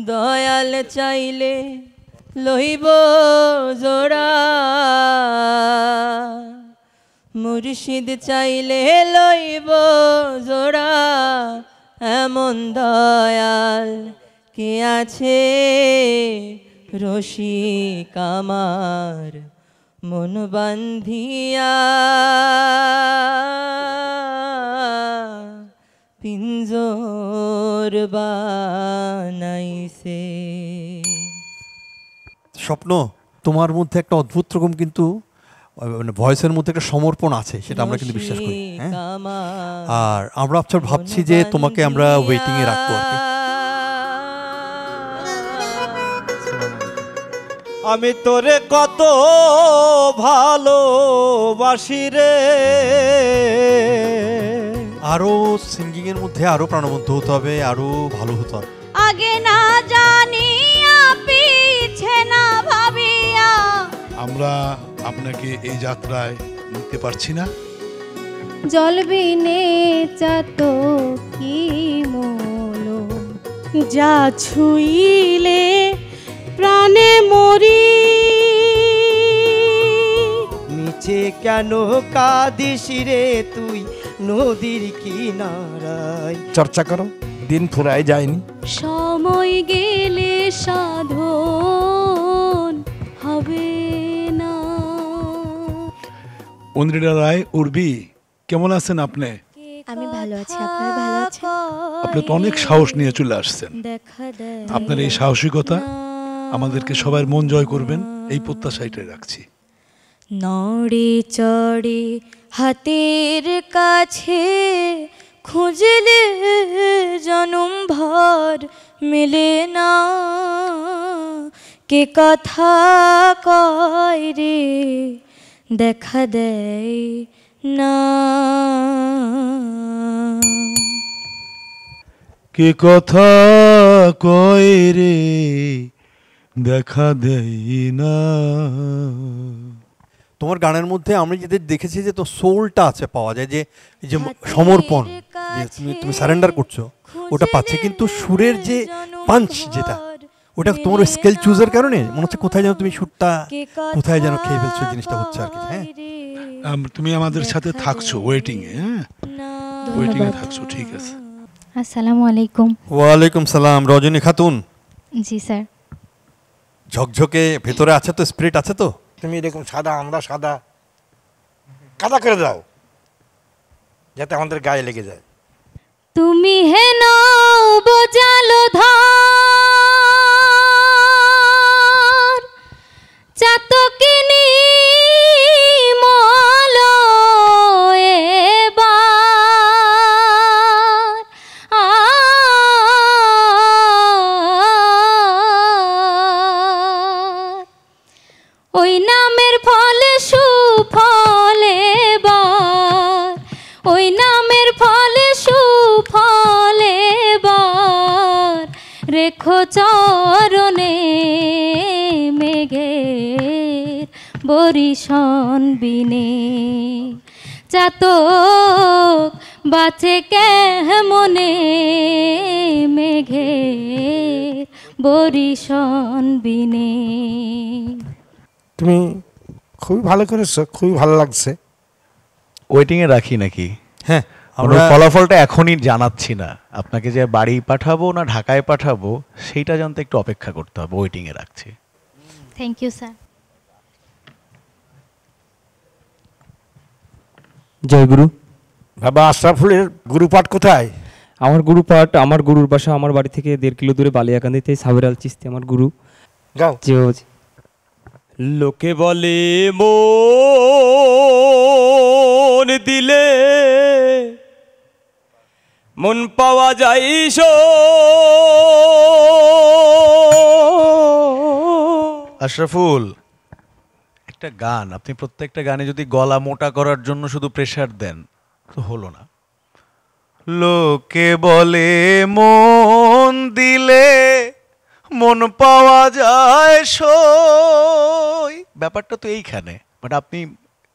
দয়াল চাইলে লইব জোড়া মুর্শিদ চাইলে লইব জোড়া। এমন দয়াল কে আছে রসিক আমার মন বান্ধিয়া পিঞ্জর বানাইছে। স্বপ্ন, তোমার মধ্যে একটা অদ্ভুত রকম কিন্তু মানে ভয়েসের মধ্যে একটা সমর্পণ আছে, সেটা আমরা কিন্তু বিশ্বাস করি। হ্যাঁ, আর আমরা ভাবছি যে তোমাকে আমরা ওয়েটিং এ রাখবো আর কি। আমি তোরে কত ভালোবাসি রে। আরো সিঙ্গিং এর মধ্যে আরো প্রাণবন্ত হতে হবে, আরো ভালো হতে হবে। আগে না জানিয়া পিছে না ভাবিয়া আমরা আপনাকে এই যাত্রায় নিতে পারছি না। জলবিনে চাতো কি মোলো যা ছুইলে প্রাণে মরি। নিচে কেন কাঁদিস রে তুই নদীর কিনারায়? চর্চা করো, দিন ফুরায় যায়নি। সময় গেলে সাধন হবে না। অন্দ্রিলা রায়, উর্বি, কেমন আছেন আপনি? আমি ভালো আছি, আপনারা ভালো আছেন? আপনি তো অনেক সাহস নিয়ে চলে আসছেন। আপনার এই সাহসিকতা আমাদেরকে সবার মন জয় করবেন এই প্রত্যাশাটাই রাখছি। নড়ে চড়ে হাতের কাছে খুঁজলে জনম ভর মেলে না। কে কথা কয় রে দেখা দেয় না। কে কথা কয় রে দেখা দেয় না। তোমার গানের মধ্যে আমি যেটা দেখেছি যে তো সোলটা আছে, পাওয়া যায় যে সমর্পণ, যে তুমি সারেন্ডার করছো ওটা পাচ্ছে, কিন্তু সুরের যে পাঞ্চ যেটা ওটা তোমার স্কেল চুজের কারণে মনে হচ্ছে কোথায় যেন তুমি সুরটা কোথায় যেন খেয়ে ফেলছো, জিনিসটা হচ্ছে আর কি। হ্যাঁ, তুমি আমাদের সাথে থাকছো ওয়েটিং এ। হ্যাঁ, ওয়েটিং এ থাকছো, ঠিক আছে। আসসালামু আলাইকুম। ওয়ালাইকুম সালাম। রজনী খাতুন, জি স্যার। ঝকঝকে ভেতরে আছে তো, স্পিরিট আছে তো? তুমি এরকম সাদা, আমরা সাদা কাদা করে দাও যাতে আমাদের গায়ে লেগে যায়। তুমি হে নাও বোঝালো ধর চাতকিনি মলো এবার ওই নামের ফলে সুফল এবার, ওই নামের ফলে সুফল এবার রেখো চরণে মেঘের বরিশন বিনে চাতক বাঁচে কেমনে মেঘের বরিশন বিনে। তুমি খুবই ভালো করেছো, খুবই ভালো লাগছে। ওয়েটিংয়ে রাখি নাকি? হ্যাঁ, আমরা ফলাফলটা এখনই জানাচ্ছি না। আপনাকে যে বাড়ি পাঠাবো না ঢাকায় পাঠাবো সেইটা জানতে একটু অপেক্ষা করতে হবে। ওয়েটিংয়ে রাখছি। Thank you sir. জয় গুরু। বাবা আশরাফুলের গুরুপাঠ কোথায়? আমার গুরুপাঠ, আমার গুরুর বাসা আমার বাড়ি থেকে 1.5 কিলো দূরে বালিয়াকান্দিতে। সাবের আল চিস্তি আমার গুরু। গাও। লোকে বলে মন দিলে মন পাওয়া যায় আশরাফুল, একটা গান আপনি প্রত্যেকটা গানে যদি গলা মোটা করার জন্য শুধু প্রেসার দেন তো হলো না। লোকে বলে মন দিলে মন পাওয়া যায় সই, ব্যাপারটা তো এইখানে। বাট আপনি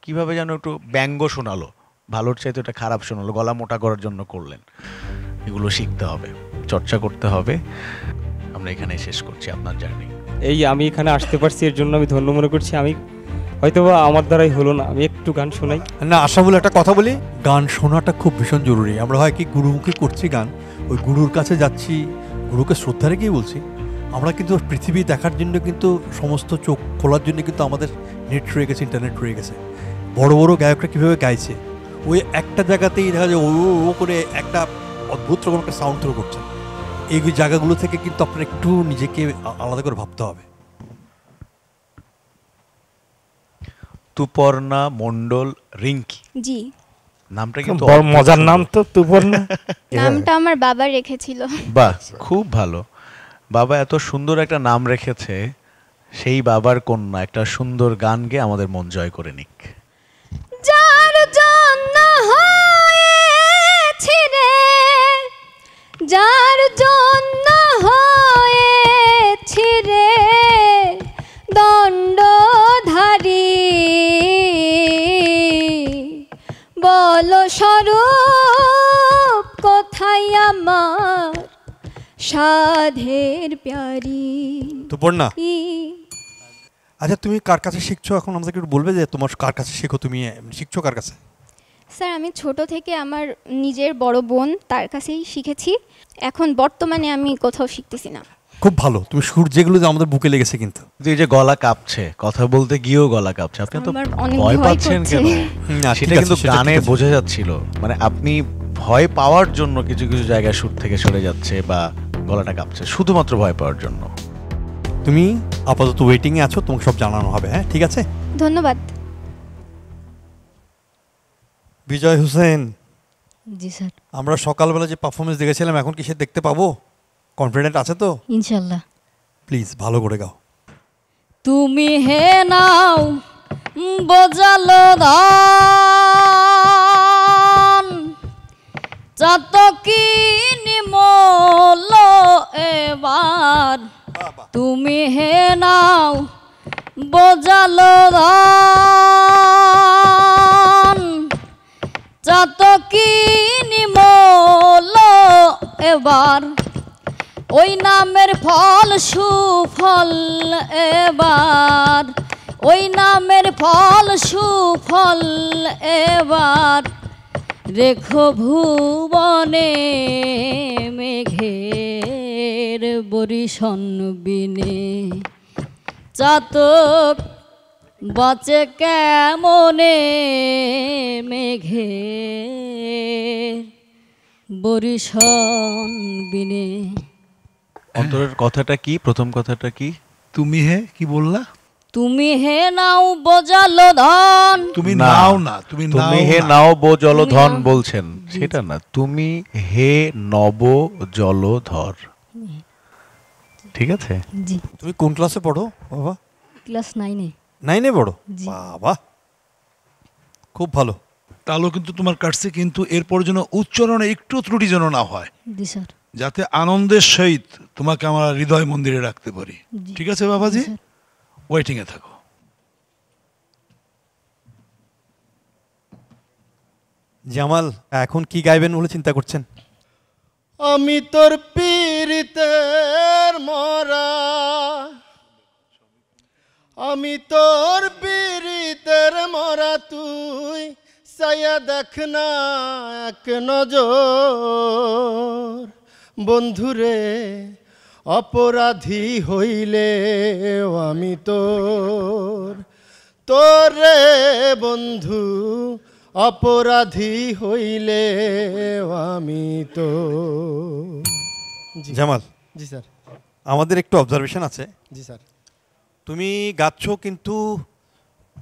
কিভাবে যেন একটু ব্যঙ্গ শোনালো, ভালোর চাইতে এটা খারাপ শোনালো, গলা মোটা করার জন্য করলেন। এগুলো শিখতে হবে, চর্চা করতে হবে। আমরা এখানে শেষ করছি আপনার জার্নি। এই আমি এখানে আসতে পারছি এর জন্য আমি ধন্য মনে করছি। আমি হয়তোবা আমার দ্বারাই হলো না, আমি একটু গান শোনাই না। আশরাফুল, একটা কথা বলি, গান শোনাটা খুব ভীষণ জরুরি। আমরা হয় কি গুরুমুখী করছি গান, ওই গুরুর কাছে যাচ্ছি, গুরুকে শ্রদ্ধা রেখেই বলছি। আমরা কিন্তু পৃথিবী দেখার জন্য কিন্তু সমস্ত চোখ খোলার জন্য কিন্তু আমাদের নেট রয়ে গেছে, ইন্টারনেট রয়ে গেছে। বড় বড় গায়করা কীভাবে গাইছে, ওই একটা জায়গাতেই দেখা যায় ও করে একটা অদ্ভুত রকম একটা সাউন্ড থ্রো করছে। এই জায়গাগুলো থেকে কিন্তু আপনার একটু নিজেকে আলাদা করে ভাবতে হবে। তুপর্ণা মণ্ডল রিঙ্কি, জি নামটা কিন্তু মজার নাম তো, তুপর্ণা। নামটা আমার বাবা রেখেছিল। বাহ, খুব ভালো। বাবা এত সুন্দর একটা নাম রেখেছে, সেই বাবার কন্যা একটা সুন্দর গান গেয়ে আমাদের মন জয় করে নিক। যার জন্য হয়েছি রে, যার জন্য হয়েছি রে দণ্ডধারী, বলো স্বরূপ কোথায় আমার সাধের প্যারি। তুপর্ণা, আচ্ছা তুমি কার কাছে শিখছো এখন আমাদেরকে একটু বলবে যে তোমার কার কাছে শেখো, তুমি শিখছো কার কাছে? স্যার আমি ছোট থেকে আমার নিজের বড় বোন তার কাছেই শিখেছি। এখন বর্তমানে আমি কোথাও শিখতেছি না। খুব ভালো, তুমি সুর যেগুলো আমাদের বুকে লেগেছে। কিন্তু যে গলা কাঁপছে, কথা বলতে গিয়েও গলা কাঁপছে, আপনি তো ভয় পাচ্ছেন কেন? সেটা কিন্তু গানে বোঝা যাচ্ছিল। মানে আপনি ভয় পাওয়ার জন্য কিছু কিছু জায়গায় সুর থেকে সরে যাচ্ছে বা গলাটা কাঁপছে, শুধুমাত্র ভয় পাওয়ার জন্য। তুমি আপাতত ওয়েটিংয়ে আছো, তোমাকে সব জানানো হবে। হ্যাঁ, ঠিক আছে, ধন্যবাদ। বিজয় হোসেন। জি স্যার। আমরা সকালবেলা যে পারফরমেন্স দেখেছিলাম এখন কি সে দেখতে পাবো? কনফিডেন্ট আছে তো? ইনশাআল্লাহ। প্লিজ ভালো করে গাও। তুমি হে নাও বোঝালো ধান চাতকি নিমল এবার, তুমি হে নাও বোঝালো ধান চাতকি নিমল এবার, ওই নামের ফল সুফল এবার, ওই নামের ফল সুফল এবার রেখো ভুবনে মেঘের বরিশন বিনে চাতক বাঁচে কেমনে মেঘের বরিশন বিনে। অন্তরের কথাটা কি, প্রথম কথাটা কি? তুমি হে কি বললা? তুমি হে নাও বোজালো ধন। তুমি নাও না, তুমি হে নাও বো জলধন বলছেন, সেটা না। তুমি হে নব জলধর, ঠিক আছে? জি। তুমি কোন ক্লাসে পড়ো বাবা? ক্লাস 9-এ। 9-এ পড়ো? বাবা খুব ভালো। তাহলে কিন্তু তোমার কাটছে, কিন্তু এরপর যেন উচ্চারণে একটু ত্রুটি যেন না হয়, জি স্যার, যাতে আনন্দের সহিত তোমাকে আমরা হৃদয় মন্দিরে রাখতে পারি। ঠিক আছে বাবাজি, ওয়েটিং এ থাকো। জামাল এখন কি গাইবেন বলে চিন্তা করছেন? আমি তোর পীড়িতের মরা, আমি তোর পীড়িতের মরা, তুই সায়া দেখ না এক নজর। বন্ধুরে অপরাধী হইলে আমি তোরে বন্ধু, অপরাধী হইলে আমি তো। জামাল। জি স্যার। আমাদের একটু অবজারভেশন আছে। জি স্যার। তুমি গাচ্ছ কিন্তু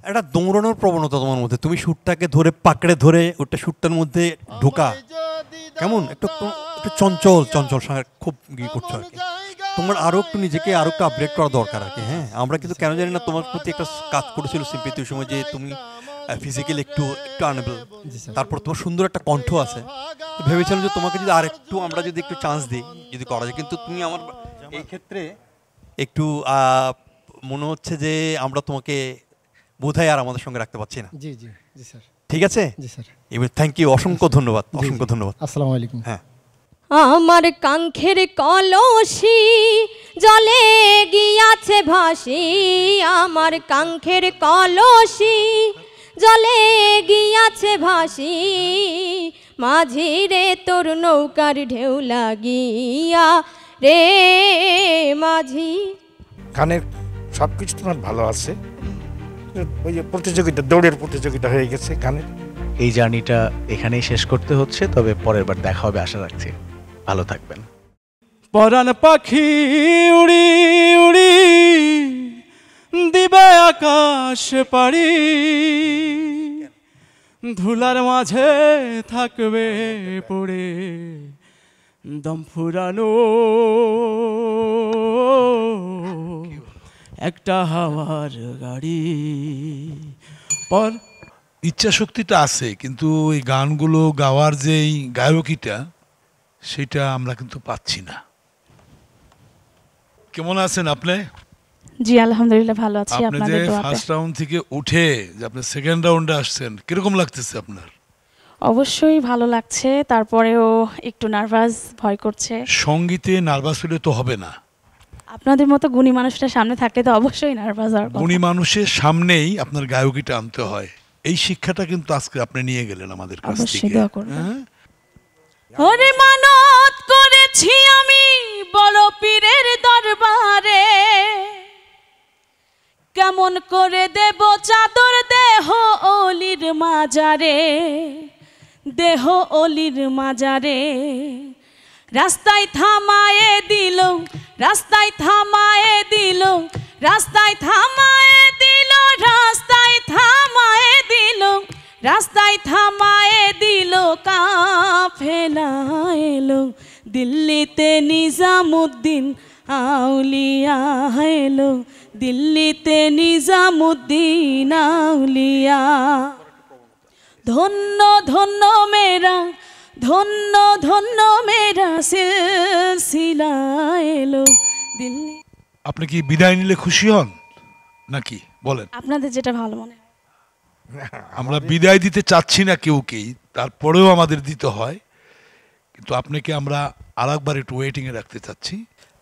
একটা দৌড়ানোর প্রবণতা তোমার মধ্যে। তুমি সুরটাকে ধরে পাকড়ে ধরে ওটা সুরটার মধ্যে ঢোকা, কেমন একটু একটু চঞ্চল চঞ্চল খুব ই করছো আর কি। তোমার আরো একটু নিজেকে আরো একটু আপডেট করা দরকার আর কি। হ্যাঁ, আমরা কিন্তু কেন জানি না তোমার প্রতি একটা কাজ করেছিল সিম্পেথি ওই সময়, যে তুমি ফিজিক্যালি একটু আনএবল, তারপর তোমার সুন্দর একটা কণ্ঠ আছে। ভেবেছিলাম যে তোমাকে যদি আর একটু আমরা যদি একটু চান্স দিই যদি করা যায়, কিন্তু তুমি আমার এই ক্ষেত্রে একটু মনে হচ্ছে যে আমরা তোমাকে বোধহয় আর আমাদের সঙ্গে রাখতে পারছি না। জি জি জি স্যার। ঠিক আছে? জি স্যার। এবার থ্যাংক ইউ, অসংখ্য ধন্যবাদ, অসংখ্য ধন্যবাদ। আসসালামু আলাইকুম। হ্যাঁ। আমার কাঙ্ক্ষের কলসি জলে গিয়াছে ভাসি, আমার কাঙ্ক্ষের কলসি জলে গিয়াছে ভাসি, মাঝি রে তোর নৌকার ঢেউ লাগিয়া রে মাঝি। গানের সব কিছু তোমার ভালো আছে, ওই যে প্রতিযোগিতা, দৌড়ের প্রতিযোগিতা হয়ে গেছে গানের। এই জার্নিটা এখানেই শেষ করতে হচ্ছে, তবে পরের বার দেখা হবে আশা রাখছি। ভালো থাকবেন। পরাণ পাখি উড়ি উড়ি দিবে আকাশ পাড়ি, ধুলার মাঝে থাকবে পড়ে দম ফুরানো একটা হাওয়ার গাড়ি। ইচ্ছা শক্তিটা আছে, কিন্তু এই গানগুলো গাওয়ার যেই গায়কিটা সেটা আমরা কিন্তু পাচ্ছি না। কেমন আছেন আপনি? জি আলহামদুলিল্লাহ ভালো আছি আপনি আপনাদের যে দোয়াতে। ফার্স্ট রাউন্ড থেকে উঠে যে আপনি সেকেন্ড রাউন্ডে আসছেন, কিরকম লাগতেছে আপনার? অবশ্যই ভালো লাগছে, তারপরেও একটু নার্ভাস, ভয় করছে। সঙ্গীতে নার্ভাস হলে তো হবে না। আপনাদের মতো গুণী মানুষটার সামনে থাকলে তো অবশ্যই নার্ভাস হওয়ার কথা। গুণী মানুষের সামনেই আপনার গায়কিটা আনতে হয়, এই শিক্ষাটা কিন্তু আজকে আপনি নিয়ে গেলেন আমাদের কাছ অবশ্যই থেকে। দোয়া করবেন। ওরে মানত করেছি আমি বড় পীরের দরবারে, কেমন করে দেব চাদর দেহ অলির মাজারে, দেহ অলির মাজারে। রাস্তায় থামায়ে দিল, রাস্তায় থামায়ে দিল, রাস্তায় থামায়ে দিল, রাস্তায় থামায়ে দিল, রাস্তায় থামায়ে দিল, কাফেলা এলো দিল্লিতে নিজামুদ্দিন আউলিয়া এলো, দিল্লিতে নিজামুদ্দিন আউলিয়া। ধন্য ধন্য মেরা, ধন্য ধন্য মেরা সিলসিলা এলো দিল্লি। আপনি কি বিদায় নিলে খুশি হন নাকি বলেন? আপনাদের যেটা ভালো মনে হয়। আমরা বিদায় দিতে চাচ্ছি না কেউকেই, তারপরেও আমাদের দিতে হয়, কিন্তু আপনাকে আমরা আরেকবার একটু ওয়েটিং এ রাখতে চাচ্ছি।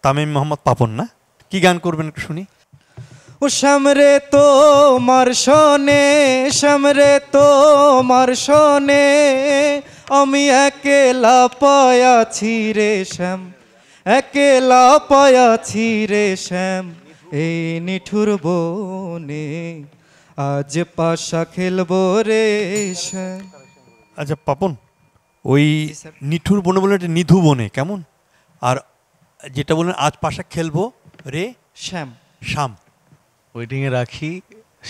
তামিম মোহাম্মদ পাপন না, কি গান করবেন একটু শুনি। ও সামরে তোমার শোনে, সামরে তোমার শোনে, আমি একেলা পায়াছি রে শ্যাম, একেলা পায়াছি রে শ্যাম, এই নিঠুর বনে আজ পাশা খেলবো রে শ্যাম। আচ্ছা পাপন, ওই নিঠুর বনে বলে একটা নিধু বনে কেমন, আর যেটা বলেন আজ পাশা খেলবো রে শ্যাম, শ্যাম, ওয়েটিংয়ে রাখি।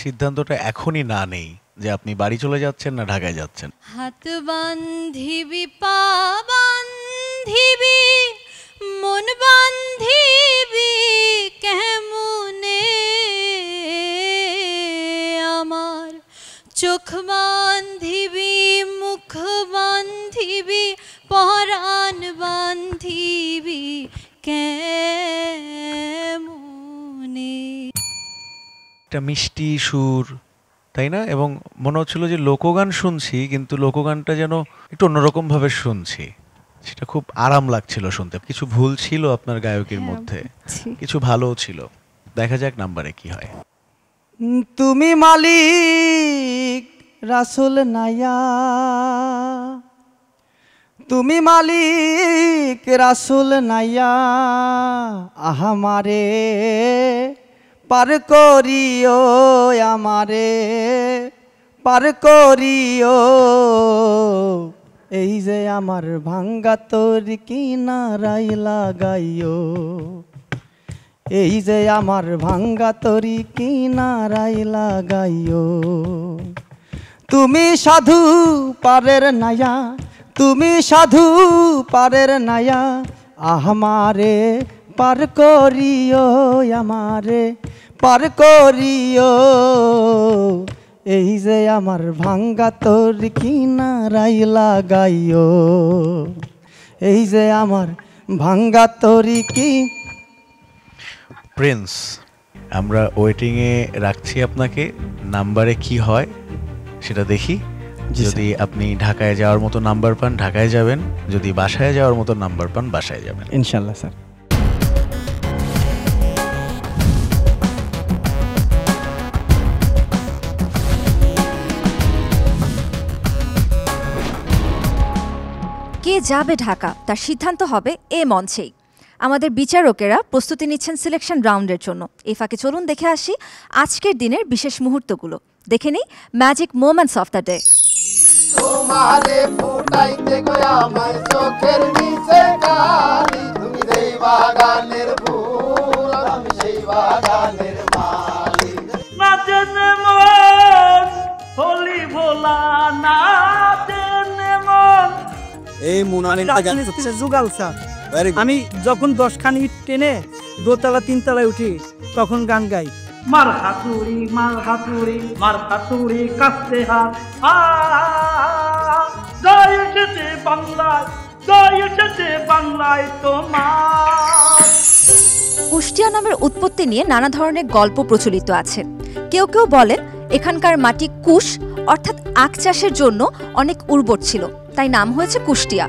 সিদ্ধান্তটা এখনই না নেই যে আপনি বাড়ি চলে যাচ্ছেন না ঢাকায় যাচ্ছেন। হাত বান্ধিবি পা বান্ধিবি মন বান্ধিবি কেমনে আমার, চোখ বান্ধিবি মুখ বান্ধিবি পরাণ বান্ধিবি কেমনে। একটা মিষ্টি সুর, তাই না? এবং মনে হচ্ছিল যে লোকগান শুনছি, কিন্তু লোকগানটা যেন একটু অন্যরকম ভাবে শুনছি, সেটা খুব আরাম লাগছিল শুনতে। কিছু ভুল ছিল আপনার গায়কের মধ্যে, কিছু ভালোও ছিল। দেখা যাক নাম্বারে কি হয়। তুমি মালিক রাসূল নাইয়া, তুমি মালিক রাসূল নাইয়া, আহামারে পার করিও, আমারে পার করিও, এই যে আমার ভাঙ্গা তোর কিনারাই লাগাইও, এই যে আমার ভাঙ্গা তরি কিনারাই লাগাইও। তুমি সাধু পারের নায়া, তুমি সাধু পারের নায়া, আমারে পার করিও, আমারে পার করিও, এই যে আমার ভাঙ্গা তোর কিনারাই লাগাইও, এই যে আমার ভাঙ্গা তরি কি। প্রিন্স, আমরা ওয়েটিংয়ে রাখছি আপনাকে। নাম্বারে কি হয় সেটা দেখি। যদি আপনি ঢাকায় যাওয়ার মতো নাম্বার পান ঢাকায় যাবেন, যদি বাসায় যাওয়ার মতো নাম্বার পান বাসায় যাবেন ইনশাল্লাহ স্যার। কে যাবে ঢাকা তার সিদ্ধান্ত হবে এ মঞ্চেই। আমাদের বিচারকেরা প্রস্তুতি নিচ্ছেন সিলেকশন রাউন্ডের জন্য। এই ফাঁকে চলুন দেখে আসি আজকের দিনের বিশেষ মুহূর্তগুলো। দেখে নিই magic moments of the day. তোমারে ফুটাইতে গয়া আমার চোখের নিচে কালি, তুমি সেই বাগানের ফুল আমি সেই বাগানের মালি। নাচেনে মন হলি ভোলা, নাচেনে মন। এই মুনানি যুগাল স্যার, আমি যখন 10খানি টেনে দোতলা 3তলায় উঠি তখন গান গাই। মার হাতুড়ি মার হাতুড়ি মার হাতুড়ি কাস্তে হাত, জয় এসেছে বাংলায়, জয় এসেছে বাংলায় তোমার। কুষ্টিয়া নামের উৎপত্তি নিয়ে নানা ধরনের গল্প প্রচলিত আছে। কেউ কেউ বলেন এখানকার মাটি কুশ অর্থাৎ আখ চাষের জন্য অনেক উর্বর ছিল, তাই নাম হয়েছে কুষ্টিয়া।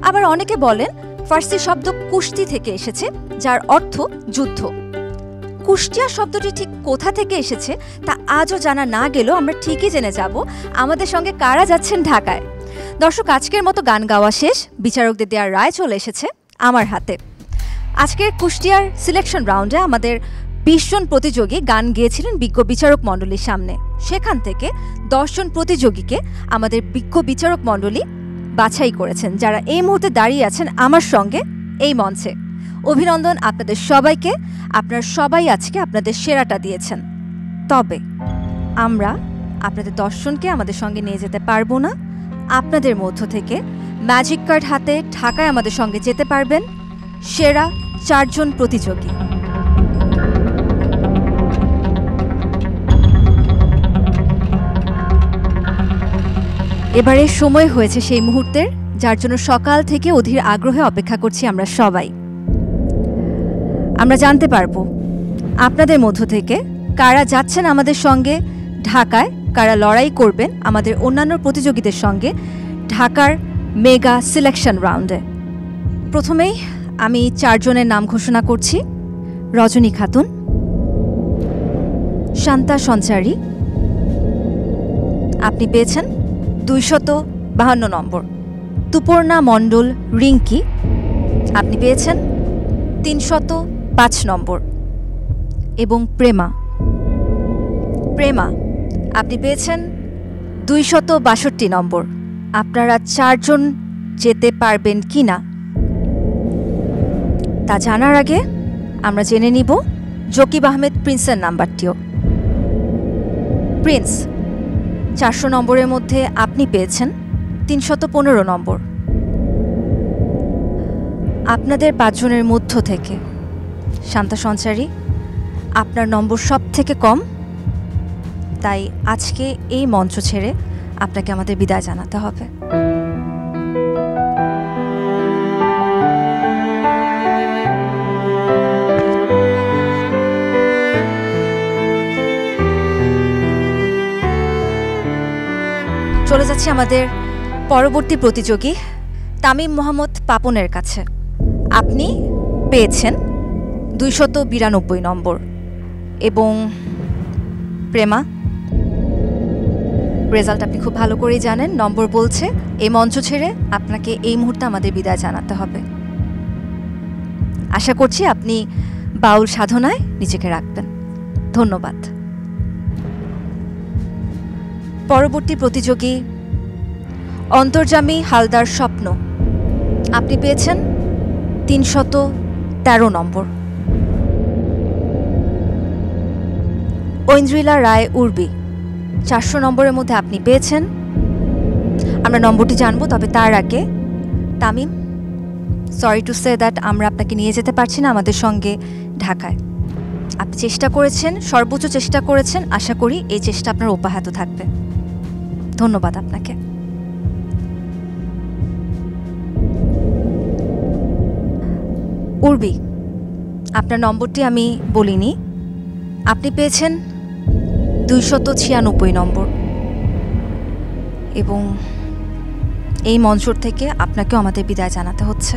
আবার অনেকে বলেন ফার্সি শব্দ কুস্তি থেকে এসেছে, যার অর্থ যুদ্ধ। কুষ্টিয়া শব্দটি ঠিক কোথা থেকে এসেছে তা আজও জানা না গেলেও আমরা ঠিকই জেনে যাব আমাদের সঙ্গে কারা যাচ্ছেন ঢাকায়। দর্শক, আজকের মতো গান গাওয়া শেষ, বিচারকদের দেওয়ার রায় চলে এসেছে আমার হাতে। আজকের কুষ্টিয়ার সিলেকশন রাউন্ডে আমাদের 20 জন প্রতিযোগী গান গেয়েছিলেন বিজ্ঞ বিচারক মণ্ডলীর সামনে। সেখান থেকে 10 জন প্রতিযোগীকে আমাদের বিজ্ঞ বিচারক মণ্ডলী বাছাই করেছেন, যারা এই মুহূর্তে দাঁড়িয়ে আছেন আমার সঙ্গে এই মঞ্চে। অভিনন্দন আপনাদের সবাইকে, আপনারা সবাই আজকে আপনাদের সেরাটা দিয়েছেন। তবে আমরা আপনাদের 10 জনকে আমাদের সঙ্গে নিয়ে যেতে পারবো না। আপনাদের মধ্য থেকে ম্যাজিক কার্ড হাতে ঢাকায় আমাদের সঙ্গে যেতে পারবেন সেরা 4 জন প্রতিযোগী। এবারে সময় হয়েছে সেই মুহূর্তের, যার জন্য সকাল থেকে অধীর আগ্রহে অপেক্ষা করছি আমরা সবাই। আমরা জানতে পারবো আপনাদের মধ্য থেকে কারা যাচ্ছেন আমাদের সঙ্গে ঢাকায়, কারা লড়াই করবেন আমাদের অন্যান্য প্রতিযোগীদের সঙ্গে ঢাকার মেগা সিলেকশন রাউন্ডে। প্রথমেই আমি 4 জনের নাম ঘোষণা করছি। রজনী খাতুন, শান্তা সঞ্চারী, আপনি পেয়েছেন 252 নম্বর। তুপর্ণা মণ্ডল রিঙ্কি, আপনি পেয়েছেন 305 নম্বর। এবং প্রেমা, আপনি পেয়েছেন 262 নম্বর। আপনারা 4 জন যেতে পারবেন কি না তা জানার আগে আমরা জেনে নিব জকিব আহমেদ প্রিন্সের নাম্বারটিও। প্রিন্স, 400 নম্বরের মধ্যে আপনি পেয়েছেন 315 নম্বর। আপনাদের 5 জনের মধ্য থেকে শান্তা সঞ্চারী, আপনার নম্বর সব থেকে কম, তাই আজকে এই মঞ্চ ছেড়ে আপনাকে আমাদের বিদায় জানাতে হবে। চলে যাচ্ছি আমাদের পরবর্তী প্রতিযোগী তামিম মোহাম্মদ পাপনের কাছে। আপনি পেয়েছেন 292 নম্বর। এবং প্রেমা, রেজাল্ট আপনি খুব ভালো করেই জানেন। নম্বর বলছে এই মঞ্চ ছেড়ে আপনাকে এই মুহূর্তে আমাদের বিদায় জানাতে হবে। আশা করছি আপনি বাউল সাধনায় নিজেকে রাখবেন। ধন্যবাদ। পরবর্তী প্রতিযোগী অন্তর্যামী হালদার স্বপ্ন, আপনি পেয়েছেন 313 নম্বর। ঐন্দ্রিলা রায় উর্বি, 400 নম্বরের মধ্যে আপনি পেয়েছেন, আমরা নম্বরটি জানবো, তবে তার আগে Tamim, sorry to say that আমরা আপনাকে নিয়ে যেতে পারছি না আমাদের সঙ্গে ঢাকায়। আপনি চেষ্টা করেছেন, সর্বোচ্চ চেষ্টা করেছেন, আশা করি এই চেষ্টা আপনার অব্যাহত থাকবে। ধন্যবাদ আপনাকে। উর্বি, আপনার নম্বরটি আমি বলিনি, আপনি পেয়েছেন 296 নম্বর। এবং এই মঞ্চ থেকে আপনাকেও আমাদের বিদায় জানাতে হচ্ছে।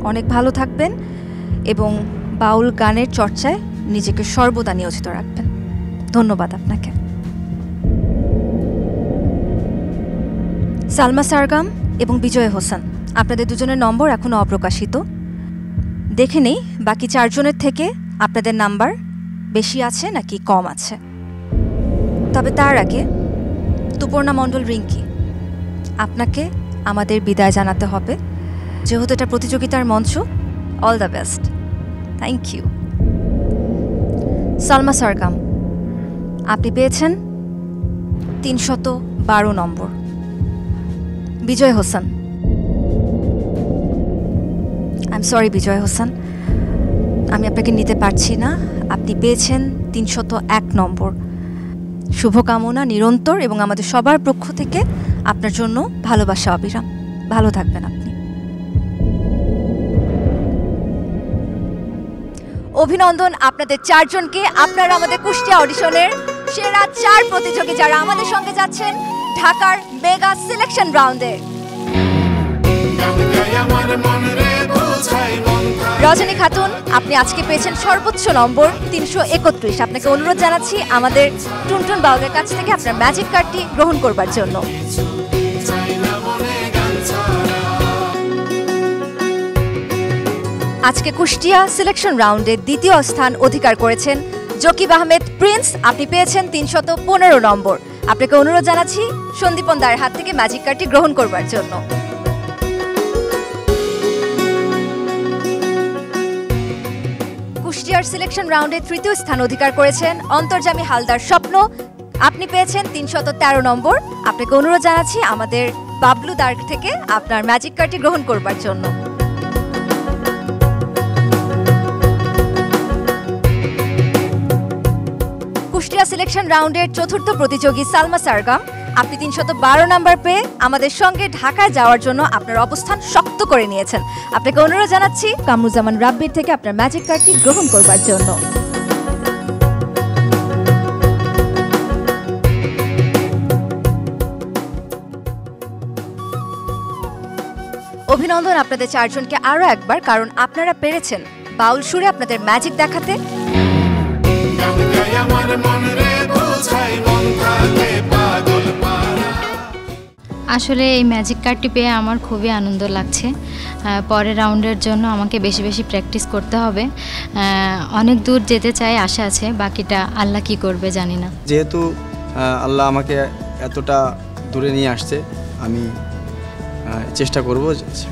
অনেক ভালো থাকবেন এবং বাউল গানের চর্চায় নিজেকে সর্বদা নিয়োজিত রাখবেন। ধন্যবাদ আপনাকে। সালমা সারগাম এবং বিজয় হোসেন, আপনাদের দুজনের নম্বর এখনও অপ্রকাশিত। দেখে নেই বাকি 4 জনের থেকে আপনাদের নাম্বার বেশি আছে নাকি কম আছে। তবে তার আগে তুপর্ণা মণ্ডল রিঙ্কি, আপনাকে আমাদের বিদায় জানাতে হবে, যেহেতু এটা প্রতিযোগিতার মঞ্চ। All the best. Thank you. Salma Sargam, আপনি পেয়েছেন 312 নম্বর। Bijoy Hossain, I am sorry Bijoy Hossain, আমি আপনাকে নিতে পারছি না, আপনি পেয়েছেন 301 নম্বর। শুভকামনা নিরন্তর এবং আমাদের সবার পক্ষ থেকে আপনার জন্য ভালোবাসা অবিরাম। ভালো থাকবেন আপনি। অভিনন্দন আপনাদের 4 জনকে। আপনারা আমাদের কুষ্টিয়া অডিশনের সেরা 4 প্রতিযোগী যারা আমাদের সঙ্গে যাচ্ছেন ঢাকার মেগা সিলেকশন রাউন্ডে। রজনী খাতুন, আপনি আজকে পেয়েছেন সর্বোচ্চ নম্বর 331। আপনাকে অনুরোধ জানাচ্ছি আমাদের টুনটুন বাউলের কাছ থেকে আপনার ম্যাজিক কার্ডটি গ্রহণ করবার জন্য। আজকে কুষ্টিয়া সিলেকশন রাউন্ডে দ্বিতীয় স্থান অধিকার করেছেন জকিব আহমেদ প্রিন্স, আপনি পেয়েছেন 315 নম্বর। আপনাকে অনুরোধ জানাচ্ছি সন্দীপন দায়ের হাত থেকে ম্যাজিক কার্ডটি গ্রহণ করবার জন্য। কুষ্টিয়ার সিলেকশন রাউন্ডে তৃতীয় স্থান অধিকার করেছেন অন্তর্যামী হালদার স্বপ্ন, আপনি পেয়েছেন 313 নম্বর। আপনাকে অনুরোধ জানাচ্ছি আমাদের বাবলু দার্ক থেকে আপনার ম্যাজিক কার্ডটি গ্রহণ করবার জন্য। কুষ্টিয়া সিলেকশন রাউন্ডের চতুর্থ প্রতিযোগী সালমা সারগাম, আপনি 312 নম্বর পেয়ে আমাদের সঙ্গে ঢাকায় যাওয়ার জন্য আপনার অবস্থান শক্ত করে নিয়েছেন। আপনাকে অনুরোধ জানাচ্ছি কামরুজ্জামান রাব্বির থেকে আপনার ম্যাজিক কার্ডটি গ্রহণ করবার জন্য। অভিনন্দন আপনাদের 4 জনকে আরো একবার, কারণ আপনারা পেরেছেন বাউল সুরে আপনাদের ম্যাজিক দেখাতে। আসলে এই ম্যাজিক কার্ডটি পেয়ে আমার খুবই আনন্দ লাগছে। পরের রাউন্ডের জন্য আমাকে বেশি বেশি প্র্যাকটিস করতে হবে। অনেক দূর যেতে চাই, আশা আছে, বাকিটা আল্লাহ কি করবে জানি না। যেহেতু আল্লাহ আমাকে এতটা দূরে নিয়ে আসছে, আমি চেষ্টা করব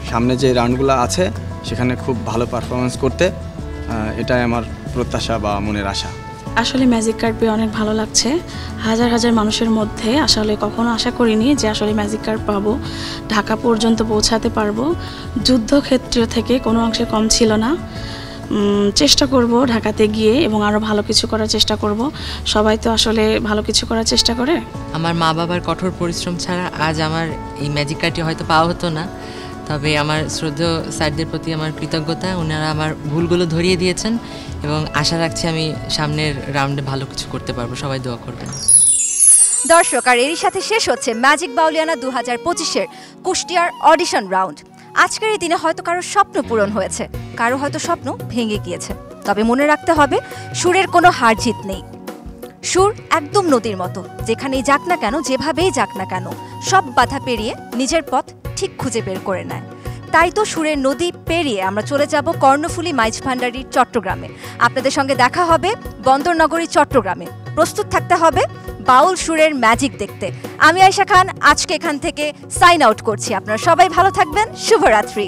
সামনে যে রাউন্ডগুলো আছে সেখানে খুব ভালো পারফরমেন্স করতে। এটাই আমার প্রত্যাশা বা মনের আশা। আসলে ম্যাজিক কার্ড পেয়ে অনেক ভালো লাগছে। হাজার হাজার মানুষের মধ্যে আসলে কখনো আশা করিনি যে আসলে ম্যাজিক কার্ড পাবো, ঢাকা পর্যন্ত পৌঁছাতে পারবো। যুদ্ধক্ষেত্র থেকে কোনো অংশে কম ছিল না। চেষ্টা করব ঢাকাতে গিয়ে এবং আরও ভালো কিছু করার চেষ্টা করব। সবাই তো আসলে ভালো কিছু করার চেষ্টা করে। আমার মা বাবার কঠোর পরিশ্রম ছাড়া আজ আমার এই ম্যাজিক কার্ডটি হয়তো পাওয়া হতো না। তবে আমার শ্রদ্ধেয় স্যারদের প্রতি আমার কৃতজ্ঞতা, ওনারা আমার ভুলগুলো ধরিয়ে দিয়েছেন এবং আশা রাখছি আমি সামনের রাউন্ডে ভালো কিছু করতে পারবো। সবাই দোয়া করবেন। দর্শক, আর এরই সাথে শেষ হচ্ছে ম্যাজিক বাউলিয়ানা 2025-এর কুষ্টিয়ার অডিশন রাউন্ড। আজকের এই দিনে হয়তো কারো স্বপ্ন পূরণ হয়েছে, কারো হয়তো স্বপ্ন ভেঙে গিয়েছে। তবে মনে রাখতে হবে, সুরের কোনো হার জিত নেই। সুর একদম নদীর মতো, যেখানেই যাক না কেন, যেভাবেই যাক না কেন, সব বাধা পেরিয়ে নিজের পথ ঠিক খুঁজে বের করে নেয়। তাই তো সুরের নদী পেরিয়ে আমরা চলে যাব কর্ণফুলী মাইজ ভান্ডারীর চট্টগ্রামে। আপনাদের সঙ্গে দেখা হবে বন্দরনগরী চট্টগ্রামে। প্রস্তুত থাকতে হবে বাউল সুরের ম্যাজিক দেখতে। আমি আয়েশা খান আজকে এখান থেকে সাইন আউট করছি। আপনারা সবাই ভালো থাকবেন। শুভরাত্রি।